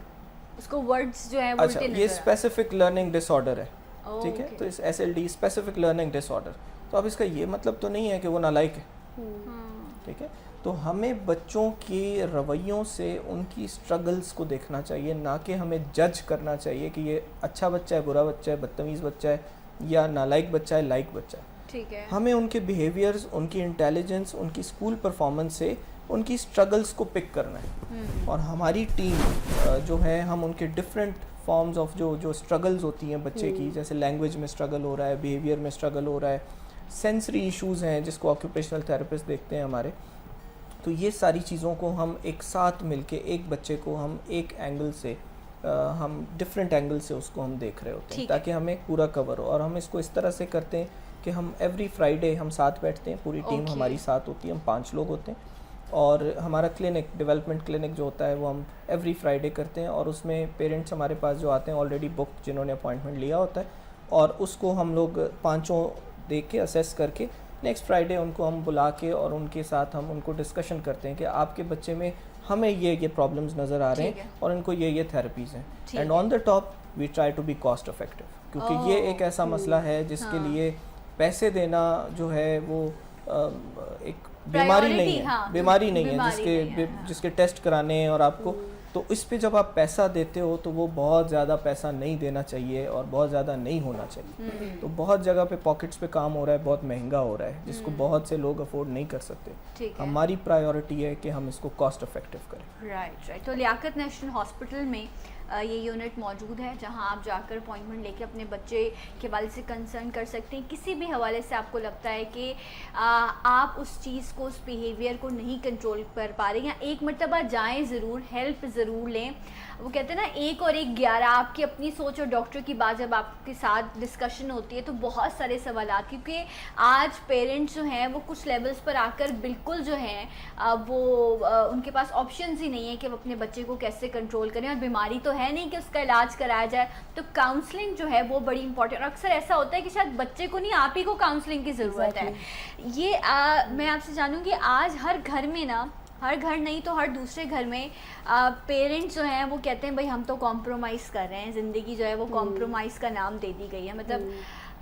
اس کو ورڈز جو ہیں وہ اچھا, یہ اسپیسیفک لرننگ ڈس آرڈر ہے, ٹھیک ہے. تو اس S L D specific learning ڈس آرڈر, تو اب اس کا یہ مطلب تو نہیں ہے کہ وہ نالائق ہے, ٹھیک ہے. تو ہمیں بچوں کے رویوں سے ان کی اسٹرگلس کو دیکھنا چاہیے, نہ کہ ہمیں جج کرنا چاہیے کہ یہ اچھا بچہ ہے, برا بچہ ہے, بدتمیز بچہ ہے, یا نالائق بچہ ہے, لائق بچہ ہے. ٹھیک ہے. ہمیں ان کے بیہیویئرز, ان کی انٹیلیجنس, ان کی اسکول پرفارمنس سے ان کی اسٹرگلس کو پک کرنا ہے. اور ہماری ٹیم جو ہے, ہم ان کے ڈفرینٹ فارمز آف جو اسٹرگلز ہوتی ہیں بچے کی, جیسے لینگویج میں اسٹرگل ہو رہا ہے, بیہیویئر میں اسٹرگل ہو رہا ہے, سینسری ایشوز ہیں جس کو آکوپیشنل تھراپسٹ دیکھتے ہیں ہمارے, تو یہ ساری چیزوں کو ہم ایک ساتھ مل کے ایک بچے کو ہم ایک اینگل سے, ہم ڈفرینٹ اینگل سے اس کو ہم دیکھ رہے ہوتے ہیں تاکہ ہمیں پورا کور ہو. اور ہم اس کو اس طرح سے کرتے ہیں کہ کہ ہم ایوری فرائیڈے ہم ساتھ بیٹھتے ہیں, پوری ٹیم ہماری ساتھ ہوتی ہے, ہم 5 لوگ ہوتے ہیں, اور ہمارا کلینک, ڈیولپمنٹ کلینک جو ہوتا ہے وہ ہم ایوری فرائیڈے کرتے ہیں, اور اس میں پیرنٹس ہمارے پاس جو آتے ہیں آلریڈی بک, جنہوں نے اپوائنٹمنٹ لیا ہوتا ہے, اور اس کو ہم لوگ 5 دیکھ کے اسیس کر کے نیکسٹ فرائیڈے ان کو ہم بلا کے اور ان کے ساتھ ہم ان کو ڈسکشن کرتے ہیں کہ آپ کے بچے میں ہمیں یہ پرابلمز نظر آ رہے ہیں اور ان کو یہ تھراپیز ہیں, and on the top we try to be cost effective, کیونکہ یہ ایک ایسا مسئلہ ہے جس کے لیے پیسے دینا جو ہے وہ ایک بیماری نہیں ہے جس کے ٹیسٹ کرانے ہیں اور آپ کو, تو اس پہ جب آپ پیسہ دیتے ہو تو وہ بہت زیادہ پیسہ نہیں دینا چاہیے اور بہت زیادہ نہیں ہونا چاہیے. تو بہت جگہ پہ پاکٹس پہ کام ہو رہا ہے, بہت مہنگا ہو رہا ہے, جس کو بہت سے لوگ افورڈ نہیں کر سکتے. ہماری پرائیورٹی ہے کہ ہم اس کو کاسٹ افیکٹو کریں. رائٹ. تو لیاقت نیشنل ہاسپٹل میں یہ یونٹ موجود ہے جہاں آپ جا کر اپوائنٹمنٹ لے کے اپنے بچے کے والے سے کنسرن کر سکتے ہیں. کسی بھی حوالے سے آپ کو لگتا ہے کہ آپ اس چیز کو, اس بیہیویئر کو نہیں کنٹرول کر پا رہے, یا ایک مرتبہ جائیں ضرور, ہیلپ ضرور لیں. وہ کہتے ہیں نا 1 اور 1 11, آپ کی اپنی سوچ اور ڈاکٹر کی بات جب آپ کے ساتھ ڈسکشن ہوتی ہے تو بہت سارے سوالات, کیونکہ آج پیرنٹس جو ہیں وہ کچھ لیولز پر آ کر بالکل جو ہیں وہ ان کے پاس آپشنز ہی نہیں ہے کہ وہ اپنے بچے کو کیسے کنٹرول کریں, اور بیماری تو ہے نہیں کہ اس کا علاج کرایا جائے. تو کاؤنسلنگ جو ہے وہ بڑی امپورٹنٹ, اور اکثر ایسا ہوتا ہے کہ شاید بچے کو نہیں, آپ ہی کو کاؤنسلنگ کی ضرورت ہے. یہ میں آپ سے جانوں کہ آج ہر گھر میں نا, ہر گھر نہیں تو ہر دوسرے گھر میں پیرنٹس جو ہیں وہ کہتے ہیں بھائی ہم تو کمپرومائز کر رہے ہیں, زندگی جو ہے وہ کمپرومائز کا نام دے دی گئی ہے. مطلب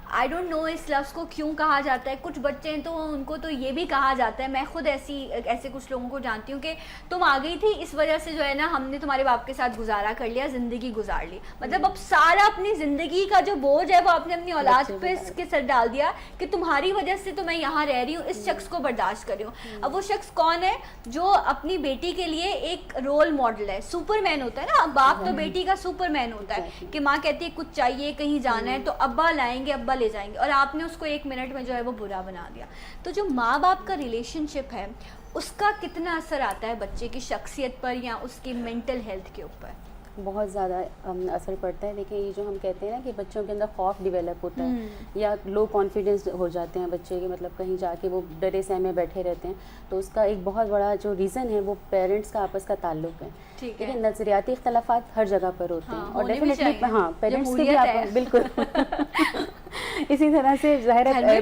آئی ڈونٹ نو اس لفظ کو کیوں کہا جاتا ہے. کچھ بچے ہیں تو ان کو تو یہ بھی کہا جاتا ہے, میں خود ایسے کچھ لوگوں کو جانتی ہوں کہ تم آ گئی تھی اس وجہ سے جو ہے نا ہم نے تمہارے باپ کے ساتھ گزارا کر لیا, زندگی گزار لی. مطلب اب سارا اپنی زندگی کا جو بوجھ ہے وہ آپ نے اپنی اولاد پہ اس کے سر ڈال دیا کہ تمہاری وجہ سے تو میں یہاں رہ رہی ہوں, اس شخص کو برداشت کر رہی ہوں. اب وہ شخص کون ہے جو اپنی بیٹی کے لیے ایک رول ماڈل ہے, سپر مین ہوتا ہے نا, باپ تو بیٹی کا سپر مین ہوتا ہے کہ ماں کہتی ہے کچھ چاہیے, کہیں جانا ہے تو ابا لائیں گے, ابا لے جائیں گے, اور آپ نے اس کو 1 منٹ میں جو ہے وہ برا بنا دیا. تو جو ماں باپ کا ریلیشن شپ ہے اس کا کتنا اثر آتا ہے بچے کی شخصیت پر یا اس کی مینٹل ہیلتھ کے اوپر؟ بہت زیادہ اثر پڑتا ہے. دیکھیں یہ جو ہم کہتے ہیں نا کہ بچوں کے اندر خوف ڈیولپ ہوتا ہے یا لو کانفیڈنس ہو جاتے ہیں بچے کے, مطلب کہیں جا کے وہ ڈرے سہمے بیٹھے رہتے ہیں, تو اس کا ایک بہت بڑا جو ریزن ہے وہ پیرنٹس کا آپس کا تعلق ہے. ٹھیک ہے, نظریاتی اختلافات ہر جگہ پر ہوتے ہیں, اور ڈیفینیٹلی ہاں پیرنٹس کے بھی بالکل اسی طرح سے ظاہر ہے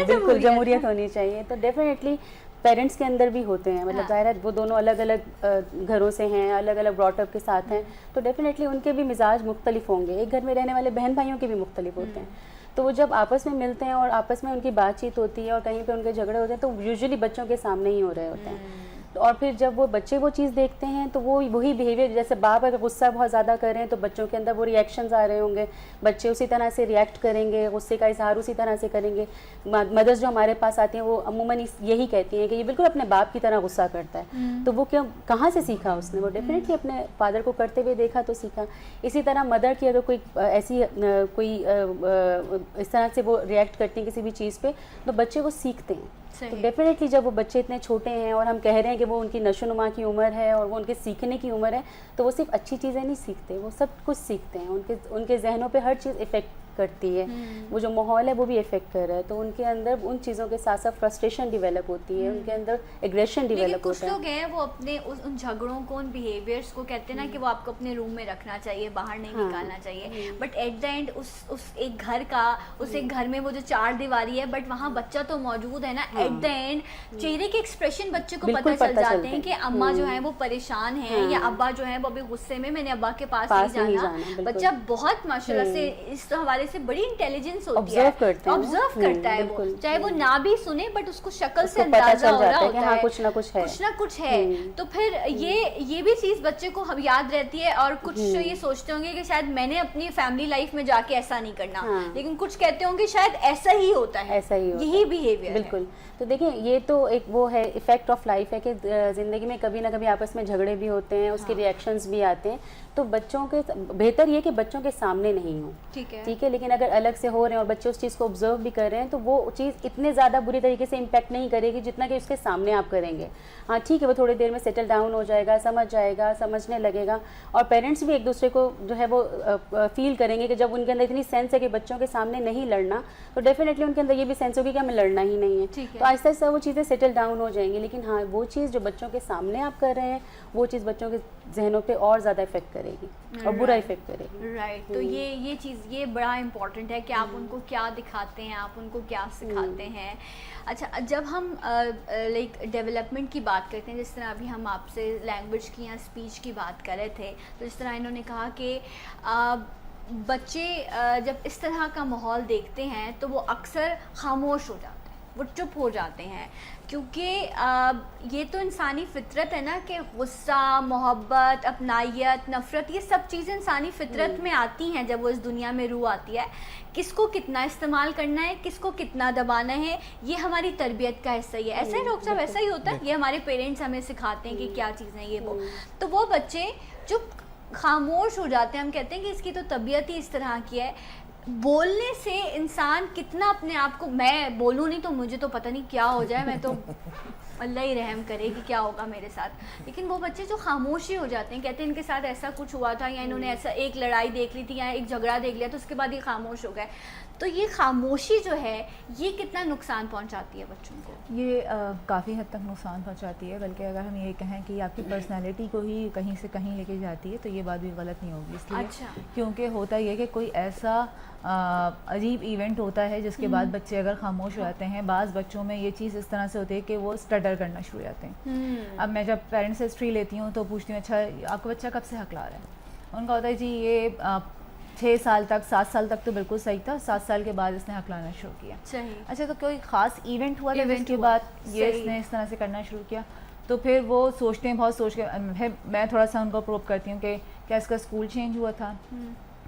بالکل جمہوریت ہونی چاہیے. تو ڈیفینیٹلی پیرنٹس کے اندر بھی ہوتے ہیں, مطلب ظاہر ہے وہ دونوں الگ الگ گھروں سے ہیں, الگ الگ براٹ اپ کے ساتھ ہیں, تو ڈیفینیٹلی ان کے بھی مزاج مختلف ہوں گے. ایک گھر میں رہنے والے بہن بھائیوں کے بھی مختلف ہوتے ہیں, تو وہ جب آپس میں ملتے ہیں اور آپس میں ان کی بات چیت ہوتی ہے اور کہیں پہ ان کے جھگڑے ہوتے ہیں تو یوزلی بچوں کے سامنے ہی ہو رہے ہوتے ہیں. اور پھر جب وہ بچے وہ چیز دیکھتے ہیں تو وہ وہی بیہیویئر, جیسے باپ اگر غصہ بہت زیادہ کر رہے ہیں تو بچوں کے اندر وہ ریئیکشنز آ رہے ہوں گے, بچے اسی طرح سے ریئیکٹ کریں گے, غصے کا اظہار اسی طرح سے کریں گے. مدرس جو ہمارے پاس آتی ہیں وہ عموماً یہی کہتی ہیں کہ یہ بالکل اپنے باپ کی طرح غصہ کرتا ہے. تو وہ کہاں سے سیکھا اس نے؟ وہ ڈیفینیٹلی اپنے فادر کو کرتے ہوئے دیکھا تو سیکھا. اسی طرح مدر کی اگر کوئی ایسی کوئی اس طرح سے وہ ریئیکٹ کرتی ہیں کسی بھی چیز پہ تو بچے وہ سیکھتے ہیں. تو ڈیفینیٹلی جب وہ بچے اتنے چھوٹے ہیں اور ہم کہہ رہے ہیں کہ وہ ان کی نشو نما کی عمر ہے اور وہ ان کے سیکھنے کی عمر ہے, تو وہ صرف اچھی چیزیں نہیں سیکھتے, وہ سب کچھ سیکھتے ہیں. ان کے ذہنوں پہ ہر چیز افیکٹ کرتی ہے, وہ جو ماحول ہے وہ بھی افیکٹ کر رہا ہے. تو ان کے اندر ان چیزوں کے ساتھ ساتھ فرسٹریشن ڈیولپ ہوتی ہے, ان کے اندر ایگریشن ڈیولپ ہوتا ہے. کچھ لوگ ہیں وہ اپنے ان جھگڑوں کو, ان بیہیویئرس کو کہتے ہیں نا کہ وہ آپ کو اپنے روم میں رکھنا چاہیے, باہر نہیں نکالنا چاہیے, بٹ ایٹ دا اینڈ اس ایک گھر کا, اس ایک گھر میں وہ جو 4 دیواری ہے بٹ وہاں بچہ تو موجود ہے نا. ایٹ دا اینڈ چہرے کے ایکسپریشن بچے کو پتہ چل جاتے ہیں کہ اماں جو ہیں وہ پریشان ہیں یا ابا جو ہیں وہ ابھی غصے میں نے ابا کے پاس نہیں جانا. بچہ بہت ماشاءاللہ سے اس حوالے سے بڑی انٹیلیجنس ہوتی ہے, آبزرو کرتا ہے وہ, چاہے وہ نہ بھی سنے بٹ اس کو شکل سے اندازہ ہو رہا ہوتا ہے کچھ نہ کچھ ہے. تو پھر یہ بھی چیز بچے کو یاد رہتی ہے. اور کچھ یہ سوچتے ہوں گے کہ شاید میں نے اپنی فیملی لائف میں جا کے ایسا نہیں کرنا, لیکن کچھ کہتے ہوں گے شاید ایسا ہی ہوتا ہے, یہی بیہیویئر. بالکل. تو دیکھیں یہ تو ایک وہ ہے ایفیکٹ آف لائف ہے کہ زندگی میں کبھی نہ کبھی آپس میں جھگڑے بھی ہوتے ہیں, اس کے ریئیکشنز بھی آتے ہیں. تو بچوں کے بہتر یہ کہ بچوں کے سامنے نہیں ہوں, ٹھیک ہے, لیکن اگر الگ سے ہو رہے ہیں اور بچے اس چیز کو آبزرو بھی کر رہے ہیں تو وہ چیز اتنے زیادہ بری طریقے سے امپیکٹ نہیں کرے گی جتنا کہ اس کے سامنے آپ کریں گے. ہاں ٹھیک ہے, وہ تھوڑی دیر میں سیٹل ڈاؤن ہو جائے گا, سمجھ جائے گا, سمجھنے لگے گا, اور پیرنٹس بھی ایک دوسرے کو جو ہے وہ فیل کریں گے کہ جب ان کے اندر اتنی سینس ہے کہ بچوں کے سامنے نہیں لڑنا, تو ڈیفینیٹلی ان کے اندر یہ بھی سینس ہوگی کہ ہمیں لڑنا ہی نہیں ہے. تو آہستہ آہستہ وہ چیزیں سیٹل ڈاؤن ہو جائیں گی. لیکن ہاں وہ چیز جو بچوں کے سامنے آپ کر رہے ہیں وہ چیز بچوں کے ذہنوں پہ اور زیادہ افیکٹ کرے گی اور برا افیکٹ کرے گی. رائٹ, تو یہ چیز یہ بڑا امپورٹنٹ ہے کہ آپ ان کو کیا دکھاتے ہیں, آپ ان کو کیا سکھاتے ہیں. اچھا, جب ہم لائک ڈیولپمنٹ کی بات کرتے ہیں, جس طرح ابھی ہم آپ سے لینگویج کی یا اسپیچ کی بات کر رہے تھے, تو جس طرح انہوں نے کہا کہ بچے جب اس طرح کا ماحول دیکھتے ہیں تو وہ اکثر خاموش ہو جاتے ہیں, وہ چپ ہو جاتے ہیں, کیونکہ یہ تو انسانی فطرت ہے نا کہ غصہ, محبت, اپنائیت, نفرت, یہ سب چیزیں انسانی فطرت میں آتی ہیں جب وہ اس دنیا میں روح آتی ہے. کس کو کتنا استعمال کرنا ہے, کس کو کتنا دبانا ہے, یہ ہماری تربیت کا حصہ ہی ہے. ایسا ہی ڈاکٹر صاحب, ایسا ہی ہوتا ہے, یہ ہمارے پیرنٹس ہمیں سکھاتے ہیں کہ کیا چیزیں یہ وہ. تو وہ بچے جو خاموش ہو جاتے ہیں, ہم کہتے ہیں کہ اس کی تو طبیعت ہی اس طرح کی ہے. بولنے سے انسان کتنا اپنے آپ کو, میں بولوں نہیں تو مجھے تو پتہ نہیں کیا ہو جائے, میں تو اللہ ہی رحم کرے کہ کیا ہوگا میرے ساتھ. لیکن وہ بچے جو خاموشی ہو جاتے ہیں, کہتے ہیں ان کے ساتھ ایسا کچھ ہوا تھا, یا انہوں نے ایسا ایک لڑائی دیکھ لی تھی یا ایک جھگڑا دیکھ لیا تو اس کے بعد یہ خاموش ہو گئے. تو یہ خاموشی جو ہے یہ کتنا نقصان پہنچاتی ہے بچوں کو؟ یہ کافی حد تک نقصان پہنچاتی ہے, بلکہ اگر ہم یہ کہیں کہ آپ کی پرسنالٹی کو ہی کہیں سے کہیں لے کے جاتی ہے تو یہ بات بھی غلط نہیں ہوگی. اس لیے کیونکہ ہوتا یہ کہ کوئی ایسا عجیب ایونٹ ہوتا ہے جس کے بعد بچے اگر خاموش ہو جاتے ہیں. بعض بچوں میں یہ چیز اس طرح سے ہوتی ہے کہ وہ اسٹڈر کرنا شروع ہو جاتے ہیں. اب میں جب پیرنٹس سے ہسٹری لیتی ہوں تو پوچھتی ہوں اچھا آپ کا بچہ کب سے حق لا رہا ہے؟ ان کا ہوتا ہے جی یہ 6 سال تک 7 سال تک تو بالکل صحیح تھا, 7 سال کے بعد اس نے حق لانا شروع کیا. اچھا, تو کوئی خاص ایونٹ ہوا تھا جس کے بعد یہ اس نے اس طرح سے کرنا شروع کیا؟ تو پھر وہ سوچتے ہیں, بہت سوچ کے میں تھوڑا سا ان کو پروب کرتی ہوں کہ کیا اس کا اسکول چینج ہوا تھا,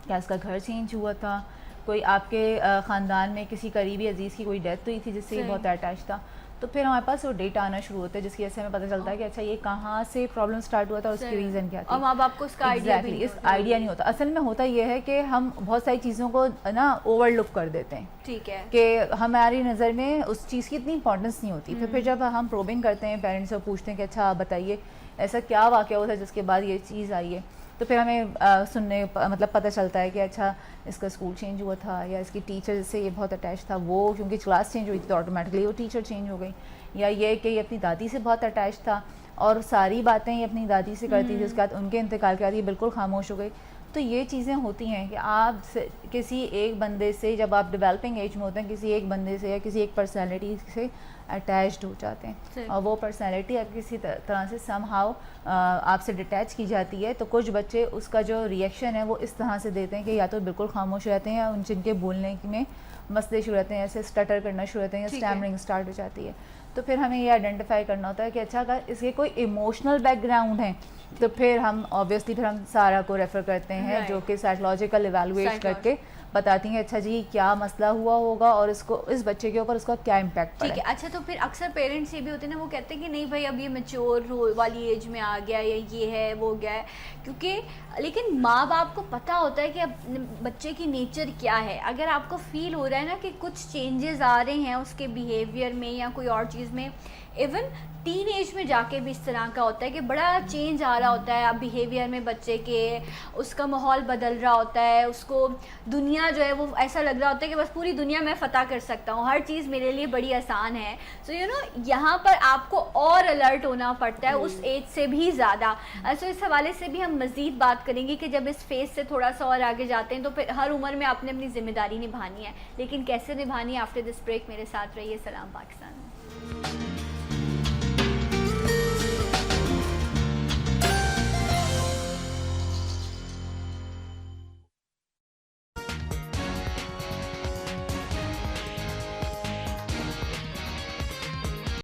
کیا اس کا گھر چینج ہوا تھا, کوئی آپ کے خاندان میں کسی قریبی عزیز کی کوئی ڈیتھ ہوئی تھی جس سے یہ بہت اٹیچ تھا. تو پھر ہمارے پاس وہ ڈیٹا آنا شروع ہوتا ہے جس کی وجہ سے ہمیں پتہ چلتا ہے کہ اچھا یہ کہاں سے پرابلم سٹارٹ ہوا تھا اور اس کی ریزن کیا تھی. اور ماں باپ کو اس کا آئیڈیا نہیں ہوتا. اصل میں ہوتا یہ ہے کہ ہم بہت ساری چیزوں کو نا اوور لک کر دیتے ہیں, ٹھیک ہے, کہ ہماری نظر میں اس چیز کی اتنی امپورٹنس نہیں ہوتی. پھر جب ہم پروبنگ کرتے ہیں پیرنٹس سے پوچھتے ہیں کہ اچھا آپ بتائیے ایسا کیا واقعہ ہوا تھا جس کے بعد یہ چیز آئی ہے, تو پھر ہمیں سننے مطلب پتہ چلتا ہے کہ اچھا اس کا اسکول چینج ہوا تھا, یا اس کی ٹیچر جس سے یہ بہت اٹیچ تھا وہ کیونکہ کلاس چینج ہوئی تھی تو آٹومیٹکلی وہ ٹیچر چینج ہو گئی, یا یہ کہ یہ اپنی دادی سے بہت اٹیچ تھا اور ساری باتیں یہ اپنی دادی سے کرتی تھی, اس کے بعد ان کے انتقال کے بعد یہ بالکل خاموش ہو گئی. تو یہ چیزیں ہوتی ہیں کہ آپ کسی ایک بندے سے جب آپ ڈیولپنگ ایج میں ہوتے ہیں کسی ایک بندے سے یا کسی ایک پرسنالٹی سے اٹیچڈ ہو جاتے ہیں, اور وہ پرسنالٹی اب کسی طرح سے سم ہاؤ آپ سے ڈیٹیچ کی جاتی ہے. تو کچھ بچے اس کا جو ریئیکشن ہے وہ اس طرح سے دیتے ہیں کہ یا تو بالکل خاموش ہو جاتے ہیں, یا ان جن کے بولنے میں مسئلے شروع ہوتے ہیں, ایسے اسٹٹر کرنا شروع ہوتے ہیں, یا اسٹیمرنگ اسٹارٹ ہو جاتی ہے. تو پھر ہمیں یہ آئیڈینٹیفائی کرنا ہوتا ہے کہ اچھا اگر اس کے کوئی ایموشنل بیک گراؤنڈ ہے تو پھر ہم آبویسلی پھر ہم سارا کو ریفر کرتے ہیں جو کہ سائیکولوجیکل ایویلویٹ کر کے بتاتی ہیں اچھا جی کیا مسئلہ ہوا ہوگا اور اس کو اس بچے کے اوپر اس کا کیا امپیکٹ پڑا. ٹھیک ہے. اچھا, تو پھر اکثر پیرنٹس یہ بھی ہوتے ہیں نا, وہ کہتے ہیں کہ نہیں بھائی اب یہ میچور والی ایج میں آ گیا, یا یہ ہے وہ گیا ہے, کیونکہ لیکن ماں باپ کو پتہ ہوتا ہے کہ اب بچے کی نیچر کیا ہے. اگر آپ کو فیل ہو رہا ہے نا کہ کچھ چینجز آ رہے ہیں اس کے بیہیویئر میں یا کوئی اور چیز میں, ایون ٹین ایج میں جا کے بھی اس طرح کا ہوتا ہے کہ بڑا چینج آ رہا ہوتا ہے اب بیہیویئر میں بچے کے, اس کا ماحول بدل رہا ہوتا ہے, اس کو دنیا جو ہے وہ ایسا لگ رہا ہوتا ہے کہ بس پوری دنیا میں فتح کر سکتا ہوں, ہر چیز میرے لیے بڑی آسان ہے. سو یو نو یہاں پر آپ کو اور الرٹ ہونا پڑتا ہے اس ایج سے بھی زیادہ. سو اس حوالے سے بھی ہم مزید بات کریں گے کہ جب اس فیز سے تھوڑا سا اور آگے جاتے ہیں تو پھر ہر عمر میں آپ نے اپنی ذمہ داری نبھانی ہے, لیکن کیسے نبھانی ہے. آفٹر دس بریک میرے ساتھ رہیے. سلام پاکستان.